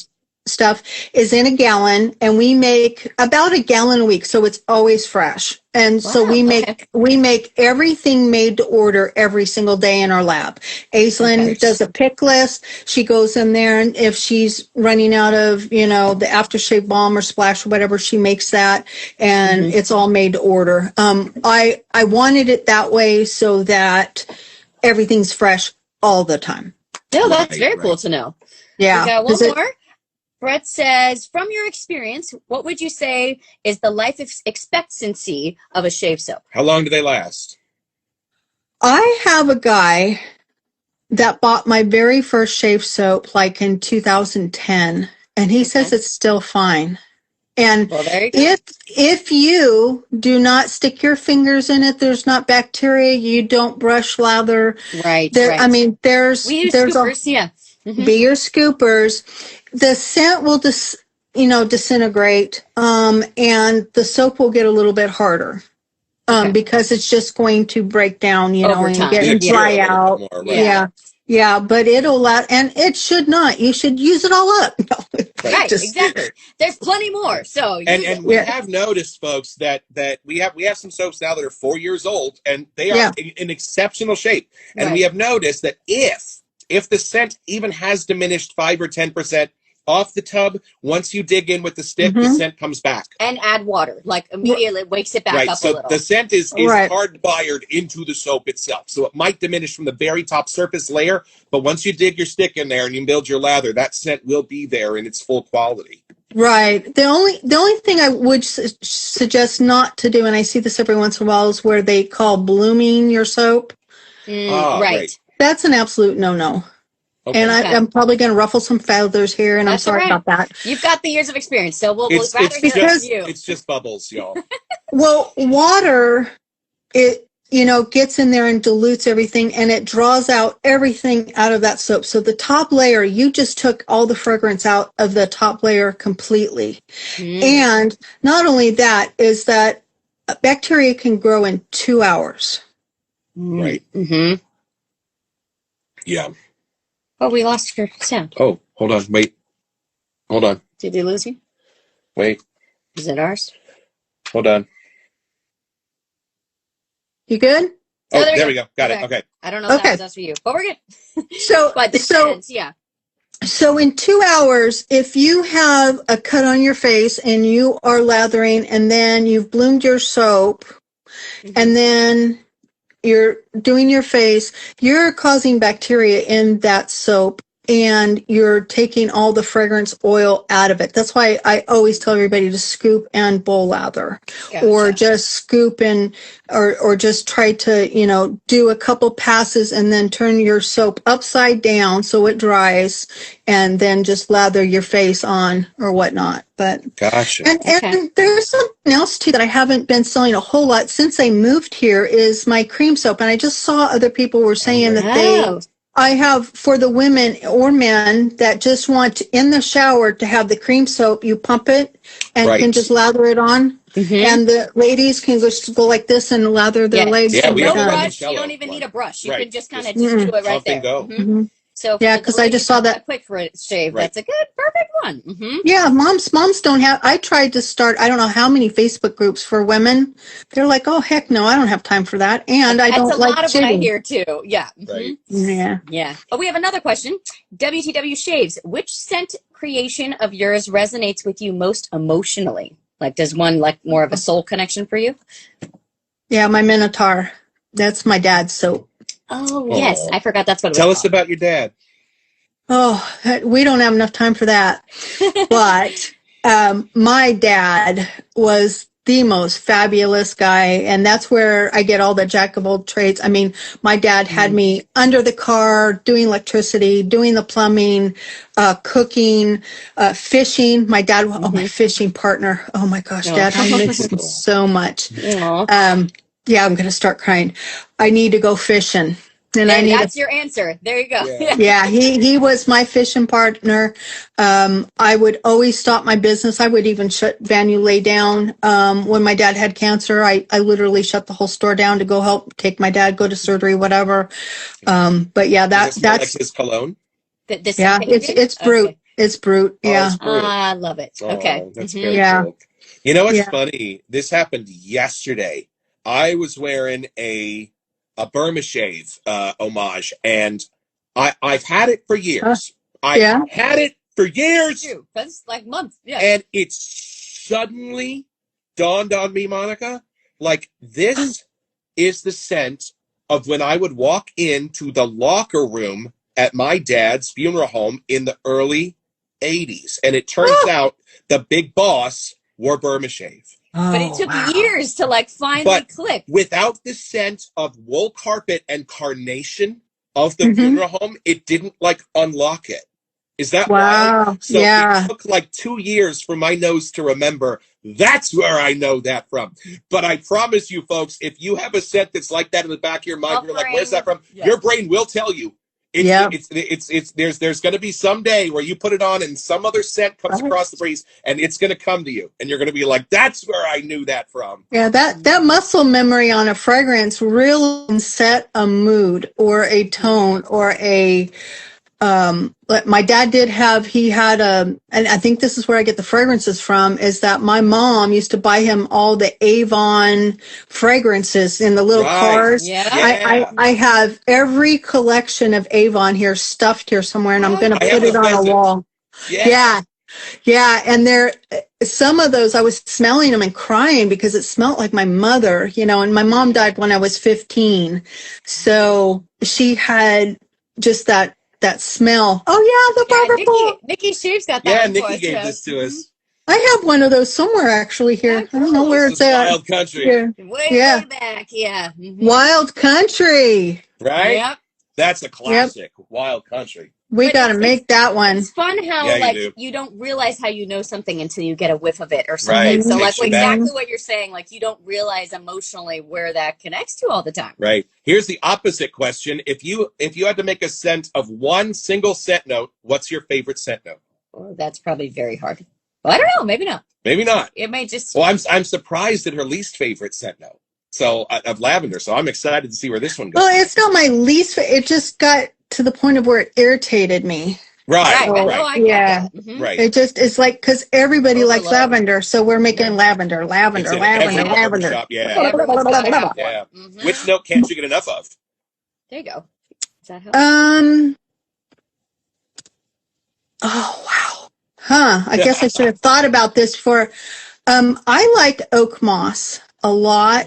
stuff is in a gallon, and we make about a gallon a week. So it's always fresh. And so we make everything made to order every single day in our lab. Aislinn does a pick list. She goes in there, and if she's running out of, the aftershave balm or splash or whatever, she makes that, and it's all made to order. I wanted it that way so that everything's fresh all the time. No, that's very cool to know. Yeah. We got one more. Brett says, from your experience, what would you say is the life expectancy of a shave soap? How long do they last? I have a guy that bought my very first shave soap like in 2010, and he says it's still fine. And if you do not stick your fingers in it, there's not bacteria, you don't brush, lather. Right. I mean, we use scoopers, be your scoopers. The scent will disintegrate, and the soap will get a little bit harder, because it's just going to break down, and dry out. More, Yeah, but it'll and it should not. You should use it all up. Exactly. There's plenty more. So and we have noticed, folks, that we have some soaps now that are 4 years old, and they are in exceptional shape. And we have noticed that if the scent even has diminished 5 or 10% off the tub, once you dig in with the stick, the scent comes back. And add water, like immediately wakes it back up a little. So the scent is hardwired into the soap itself. So it might diminish from the very top surface layer, but once you dig your stick in there and you build your lather, that scent will be there in its full quality. Right. The only thing I would suggest not to do, and I see this every once in a while, is where they call blooming your soap. Right. That's an absolute no-no. Okay. And I'm probably going to ruffle some feathers here, and I'm sorry about that. You've got the years of experience, so we'll rather hear from you. It's just bubbles, y'all. Well, water, it gets in there and dilutes everything, and it draws out everything out of that soap. So the top layer, you just took all the fragrance out of the top layer completely. And not only that, is that bacteria can grow in 2 hours. Right. Yeah. Oh, we lost your sound. Oh, hold on. Wait. Hold on. Did we lose you? Wait. Is it ours? Hold on. You good? Oh, there we go. Got it. Okay. I don't know if that was us or you, but we're good. So in 2 hours, if you have a cut on your face and you are lathering, and then you've bloomed your soap, and then you're doing your face, you're causing bacteria in that soap, and you're taking all the fragrance oil out of it. That's why I always tell everybody to scoop and bowl lather. Gotcha. Or just scoop and or just try to, do a couple passes and then turn your soap upside down so it dries, and then just lather your face on or whatnot. But gotcha. And there's something else too that I haven't been selling a whole lot since I moved here, is my cream soap. And I just saw other people were saying that I have, for the women or men that just want in the shower to have the cream soap, you pump it and can just lather it on. And the ladies can just go like this and lather their legs. Yeah, no brush. You don't even need a brush. You can just kind of do it right there. Go. So because I just saw that quick for a shave. That's a good, perfect one. Yeah, moms don't have. I tried to start. I don't know how many Facebook groups for women. They're like, oh heck no, I don't have time for that, and I don't like. That's a lot of what I hear too. Yeah. Right. Yeah. Oh, we have another question. WTW Shaves. Which scent creation of yours resonates with you most emotionally? Like, does one more of a soul connection for you? Yeah, my Minotaur. That's my dad's soap. Oh, yes. I forgot that's what it was Tell us called. about your dad. Oh, we don't have enough time for that. But my dad was the most fabulous guy, and that's where I get all the jack of all trades. I mean, my dad had me under the car, doing electricity, doing the plumbing, cooking, fishing. My dad, my fishing partner. Oh my gosh, Dad, I miss him so much. Yeah, I'm going to start crying. I need to go fishing. And that's your answer. There you go. Yeah, he was my fishing partner. I would always stop my business. I would even shut Van Yulay down. When my dad had cancer, I literally shut the whole store down to go help take my dad, go to surgery, whatever. But yeah, that's like his cologne. It's Brute. Okay. It's Brute. Yeah. I love it. Okay. That's very cool. You know what's funny? This happened yesterday. I was wearing a Burma shave homage, and I've had it for years. I've had it for years. That's like months. Yeah. And it suddenly dawned on me, Monica, like this is the scent of when I would walk into the locker room at my dad's funeral home in the early 80s. And it turns out the big boss wore Burma shave. But it took years to like finally click. Without the scent of wool carpet and carnation of the funeral home, it didn't like unlock it. Is that why? So it took like 2 years for my nose to remember that's where I know that from. But I promise you folks, if you have a scent that's like that in the back of your mind, you're like, where's that from? Yes. Your brain will tell you. There's going to be some day where you put it on and some other scent comes across the breeze and it's going to come to you and you're going to be like, that's where I knew that from. Yeah, that muscle memory on a fragrance really can set a mood or a tone or a my dad had and I think this is where I get the fragrances from, is that my mom used to buy him all the Avon fragrances in the little cars. Yeah. I have every collection of Avon here stuffed here somewhere, and I'm going to put it on a wall. Yeah. And some of those, I was smelling them and crying because it smelled like my mother, and my mom died when I was 15. So she had just that smell. Oh yeah, the barber. Nikki Sheaves got that. Yeah, Nikki gave this to us. I have one of those somewhere actually here. I don't know where it's at. Wild Country. Way back, yeah. Wild Country. Right? Yep. That's a classic. Wild Country. We got to make that one. It's fun how you don't realize how you know something until you get a whiff of it or something. Right. So like exactly what you're saying, like you don't realize emotionally where that connects to all the time. Right. Here's the opposite question. If you had to make a scent of one single scent note, what's your favorite scent note? Oh, that's probably very hard. Well, I don't know. Maybe not. Maybe not. It may just. Well, I'm surprised at her least favorite scent note. So of lavender. So I'm excited to see where this one goes. Well, it's not my least. It just got to the point of where it irritated me. Right. Right. It's like, because everybody likes lavender, so we're making lavender. Shop, yeah. Which note can't you get enough of? There you go. Does that help? Oh wow. I guess I should have thought about this for. I like oak moss a lot.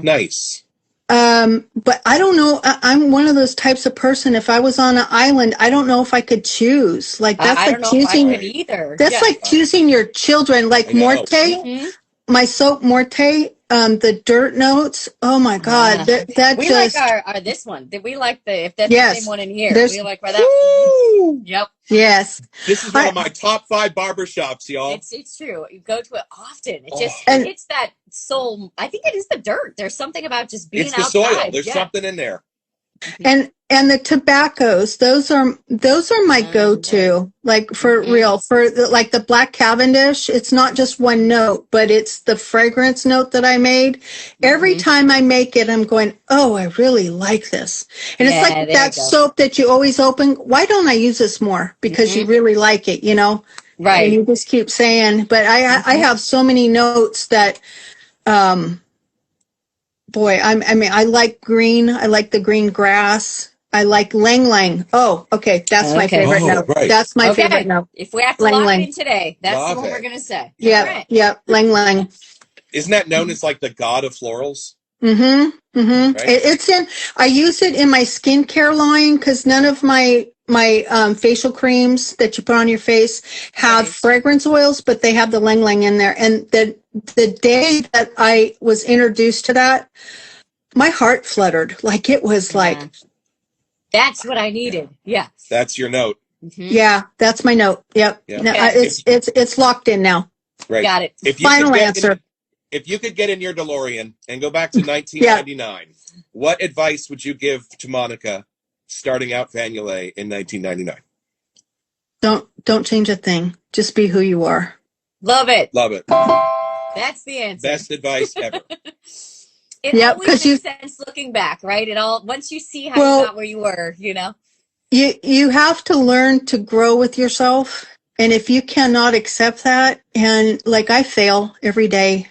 Nice. But I don't know. I'm one of those types of person. If I was on an island, I don't know if I could choose. Like that's like choosing. Either. That's like choosing your children. Like Morte, my soap Morte. The dirt notes. Oh my God, that we just like our this one. Did we like if that's the same one in here? We like where that. Yep. Yes. This is one of my top 5 barbershops, y'all. It's true. You go to it often. It just it's that soul. I think it is the dirt. There's something about just being outside. It's the soil. There's something in there. And the tobaccos, those are my go-to, like for real, for like the Black Cavendish. It's not just one note, but it's the fragrance note that I made. Every time I make it, I'm going, oh, I really like this. And it's like that soap that you always open. Why don't I use this more? Because you really like it, Right. And you just keep saying, but I have so many notes that, boy, I like green. I like the green grass. I like Lang Lang. Oh, okay. That's my favorite note. Right. That's my favorite note. If we have to lock it in today, that's what we're going to say. Yeah. Lang Lang. Isn't that known as like the god of florals? Mm-hmm. Mm-hmm. Right? I use it in my skincare line because none of my facial creams that you put on your face have fragrance oils, but they have the Lang Lang in there. And the day that I was introduced to that, my heart fluttered. Like it was like, that's what I needed. Yes. That's your note. Mm-hmm. Yeah, that's my note. Yep. Yeah. No, it's locked in now. Right. Got it. Final answer. If you could get in your DeLorean and go back to 1999, what advice would you give to Monica starting out Van Yulay in 1999? Don't change a thing. Just be who you are. Love it. Love it. That's the answer. Best advice ever. It always makes sense looking back, right? It all once you see how you got where you were, you know. You have to learn to grow with yourself, and if you cannot accept that, and like I fail every day,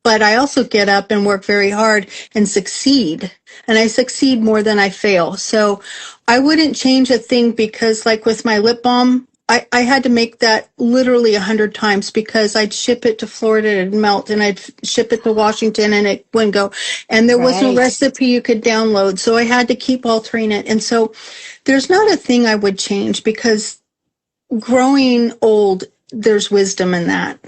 but I also get up and work very hard and succeed, and I succeed more than I fail. So I wouldn't change a thing because, like with my lip balm, I had to make that literally 100 times because I'd ship it to Florida and it'd melt, and I'd ship it to Washington and it wouldn't go. And there was no recipe you could download. So I had to keep altering it. And so there's not a thing I would change because growing old, there's wisdom in that.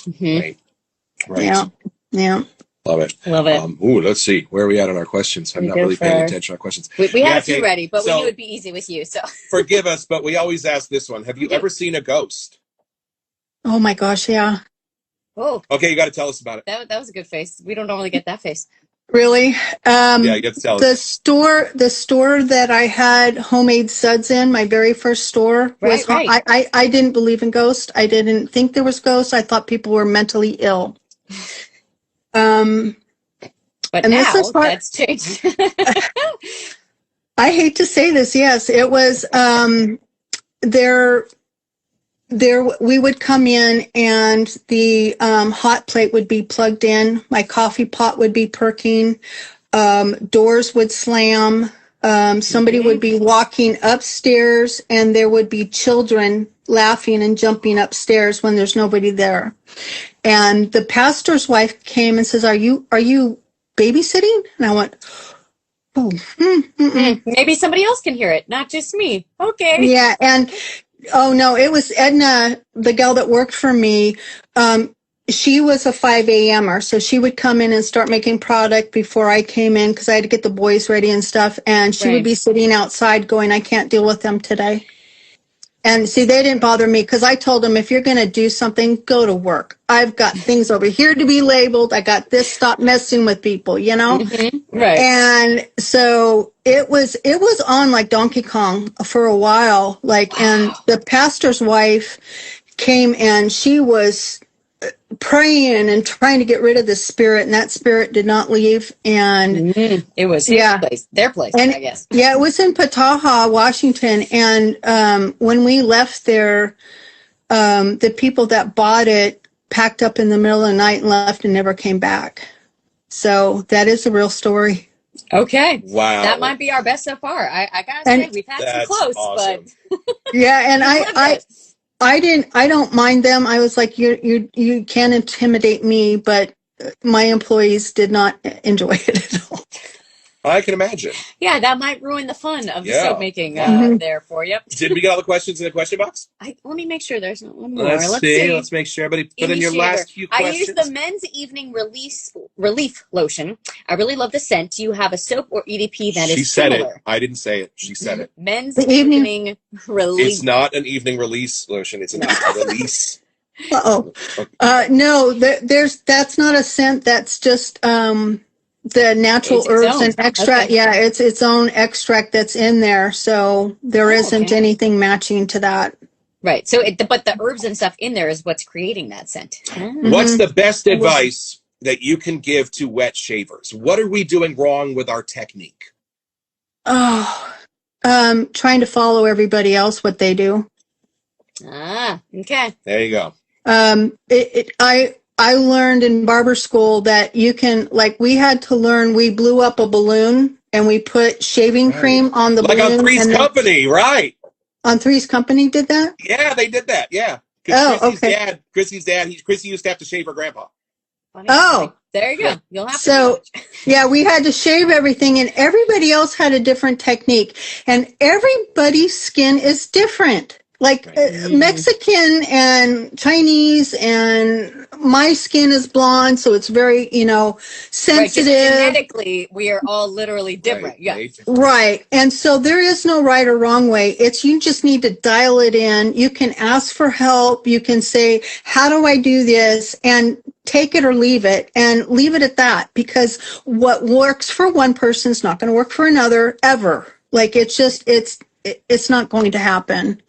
Mm-hmm. Right. Yeah. Yeah. Love it. Love it. Let's see. Where are we at on our questions? I'm not really paying attention to our questions. We had a few ready, but we knew it'd be easy with you. So forgive us, but we always ask this one. Have you ever seen a ghost? Oh my gosh, yeah. Oh. Okay, you got to tell us about it. That was a good face. We don't normally get that face. Really? Yeah, you got to tell us. The store that I had homemade suds in, my very first store, was I didn't believe in ghosts. I didn't think there was ghosts. I thought people were mentally ill. But now that's changed. I hate to say this. Yes, it was, we would come in and the, hot plate would be plugged in. My coffee pot would be perking. Doors would slam. Somebody would be walking upstairs and there would be children laughing and jumping upstairs when there's nobody there. And the pastor's wife came and says, are you babysitting? And I went, oh, maybe somebody else can hear it, not just me. Okay. Yeah. And, oh no, it was Edna, the gal that worked for me. She was a 5 a.m.er, so she would come in and start making product before I came in because I had to get the boys ready and stuff. And she would be sitting outside going, I can't deal with them today. And see, they didn't bother me because I told them, if you're going to do something, go to work. I've got things over here to be labeled. I got this. Stop messing with people, you know? Mm-hmm. Right. And so it was on like Donkey Kong for a while. And the pastor's wife came and she was praying and trying to get rid of the spirit, and that spirit did not leave. And it was their place, and, I guess. Yeah, it was in Pataha, Washington. And when we left there, the people that bought it packed up in the middle of the night and left and never came back. So that is a real story. Okay. Wow. That might be our best so far. I gotta say, we've had some close, awesome. but yeah, and I don't mind them. I was like, you can't intimidate me, but my employees did not enjoy it at all. I can imagine. Yeah, that might ruin the fun of the soap making there for you. Did we get all the questions in the question box? Let me make sure there's one more. Let's see. Let's make sure. Everybody put in your last few questions. I use the men's evening relief lotion. I really love the scent. Do you have a soap or EDP that is similar? She said it. I didn't say it. She said it. Men's evening relief. It's not an evening release lotion. It's an evening release. No, that's not a scent. That's just the natural herbs and extract. Okay. Yeah, it's its own extract that's in there. So there isn't anything matching to that. Right. So, but the herbs and stuff in there is what's creating that scent. What's the best advice that you can give to wet shavers? What are we doing wrong with our technique? Trying to follow everybody else, what they do. Okay. There you go. I learned in barber school that you can, we had to learn, we blew up a balloon and we put shaving cream on the balloon. Like on Three's Company, right. On Three's Company did that? Yeah, they did that, yeah. Chrissy's dad, Chrissy used to have to shave her grandpa. Funny. There you go. You'll have to Yeah, we had to shave everything, and everybody else had a different technique. And everybody's skin is different. Like Mexican and Chinese, and my skin is blonde, so it's very, sensitive. Right, genetically, we are all literally different. Yeah. Right. And so there is no right or wrong way. You just need to dial it in. You can ask for help. You can say, how do I do this? And take it or leave it, and leave it at that, because what works for one person is not going to work for another ever. Like, it's not going to happen.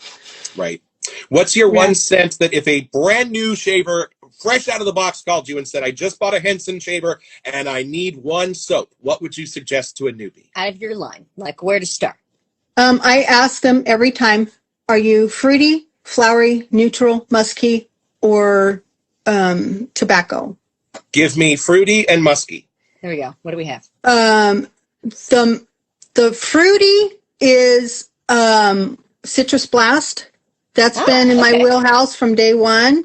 Right. What's your 1 cent that if a brand new shaver fresh out of the box called you and said, I just bought a Henson shaver and I need one soap, what would you suggest to a newbie? Out of your line, like where to start? I ask them every time, are you fruity, flowery, neutral, musky, or tobacco? Give me fruity and musky. There we go. What do we have? The fruity is Citrus Blast. That's been in my wheelhouse from day one.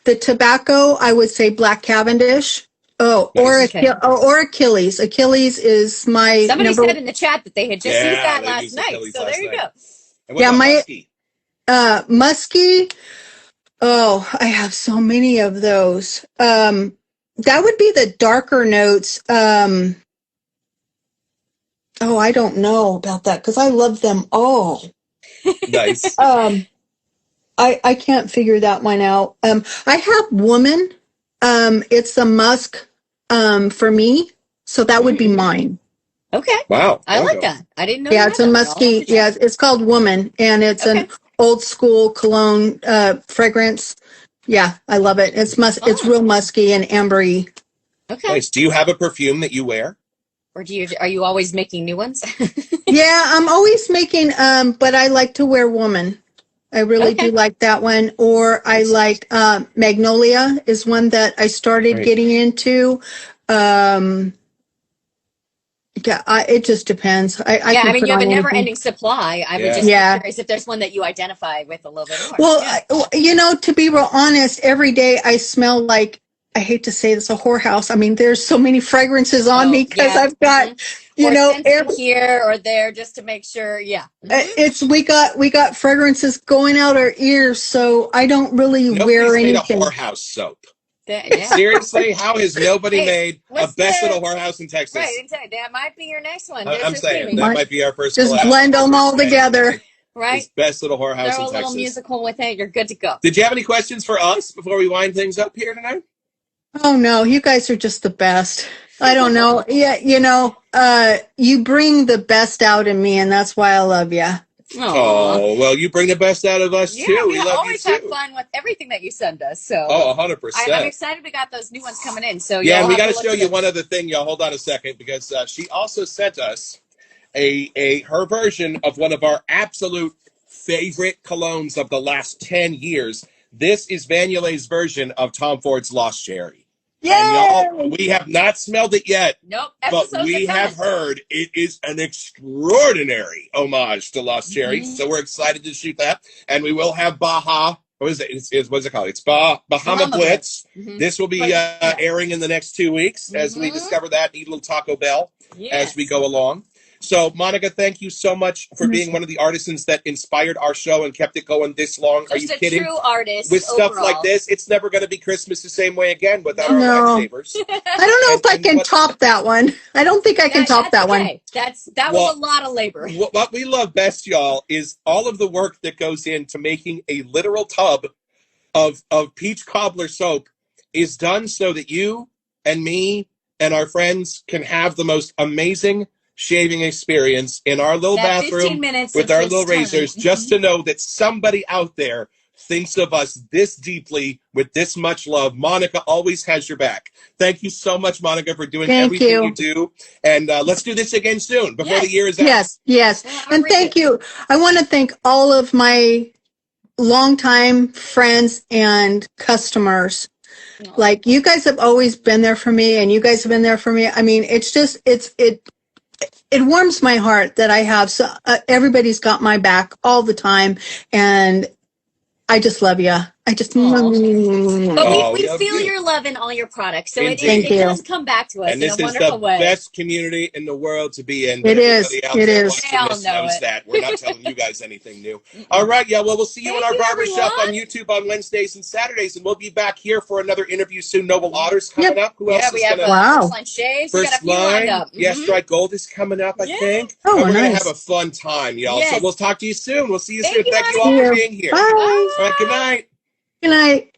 The tobacco, I would say Black Cavendish. Oh, nice. or Achilles. Achilles is my Somebody said in the chat that they had just used that last night. Achilles so there you go. And what about musky? Musky. Oh, I have so many of those. That would be the darker notes. I don't know about that because I love them all. Nice. I can't figure that one out. I have Woman. It's a musk for me, so that would be mine. Okay. Wow. I like that. I didn't know. Yeah, it's a musky. Yeah, it's called Woman, and it's an old school cologne fragrance. Yeah, I love it. It's real musky and ambery. Okay. Nice. Do you have a perfume that you wear? Or are you always making new ones? Yeah, I'm always making, but I like to wear Woman. I really do like that one. Or I like Magnolia is one that I started getting into. It just depends. I mean, you have a never-ending supply. I would just be curious if there's one that you identify with a little bit more. Well, to be real honest, every day I smell like, I hate to say this, a whorehouse. I mean, there's so many fragrances on me because I've got, here or there just to make sure. Yeah. We got fragrances going out our ears, so I don't really wear anything. Made a whorehouse soap. Seriously, how has nobody made a best little whorehouse in Texas? Right, that might be your next one. I'm saying that might be our first. Just blend them all together. Right. It's best little whorehouse in Texas. Throw a little musical with it. You're good to go. Did you have any questions for us before we wind things up here tonight? Oh no, you guys are just the best. I don't know. Yeah, you bring the best out in me, and that's why I love you. Oh, well, you bring the best out of us too. We love always you too. have fun with everything that you send us. So 100%. I'm excited we got those new ones coming in. So and we got to show you one other thing, y'all. Hold on a second, because she also sent us her version of one of our absolute favorite colognes of the last 10 years. This is Van Yulays' version of Tom Ford's Lost Cherry. Yeah, we have not smelled it yet. Nope. But we have heard it is an extraordinary homage to Lost Cherry. So we're excited to shoot that. And we will have Baja. What is it? What's it called? It's Bahama Blitz. This will be airing in the next 2 weeks as we discover that. Eat a little Taco Bell as we go along. So, Monica, thank you so much for being one of the artisans that inspired our show and kept it going this long. Are you kidding? True artist. With stuff like this, it's never going to be Christmas the same way again without our lifesavers. I don't know if I can top that one. I don't think I can top that one. That was a lot of labor. What we love best, y'all, is all of the work that goes into making a literal tub of peach cobbler soap is done so that you and me and our friends can have the most amazing shaving experience in our little bathroom with our little razors, just to know that somebody out there thinks of us this deeply with this much love. Monica always has your back. Thank you so much, Monica, for doing everything you do. And let's do this again soon before the year is out. Yes. And thank you. I want to thank all of my longtime friends and customers. Like, you guys have always been there for me, and you guys have been there for me. I mean, it's just, it warms my heart that I have everybody's got my back all the time, and I just love you. I just. But Oh, we love feel you. your love in all your products, so it Thank you. does come back to us And in this a is the wonderful way. best community in the world to be in. But It is. everybody out It there is. watching They all this know knows it. that. We're not telling you guys anything new. All right, yeah, well, we'll see you in Thank our you, barbershop everyone. on YouTube on Wednesdays and Saturdays, and we'll be back here for another interview soon. Noble Otters coming up. Who else Yeah, is we have gonna? Wow. First Line Shaves. We got a First few lined Line, up. yeah, Strike Gold is coming up, I Yeah. think. Oh, and we're gonna nice. have a fun time, y'all. So Yes. we'll talk to you soon. We'll see you Thank soon. you, Thank you honey. all for See you. being here. Bye. All right, good night. Good night.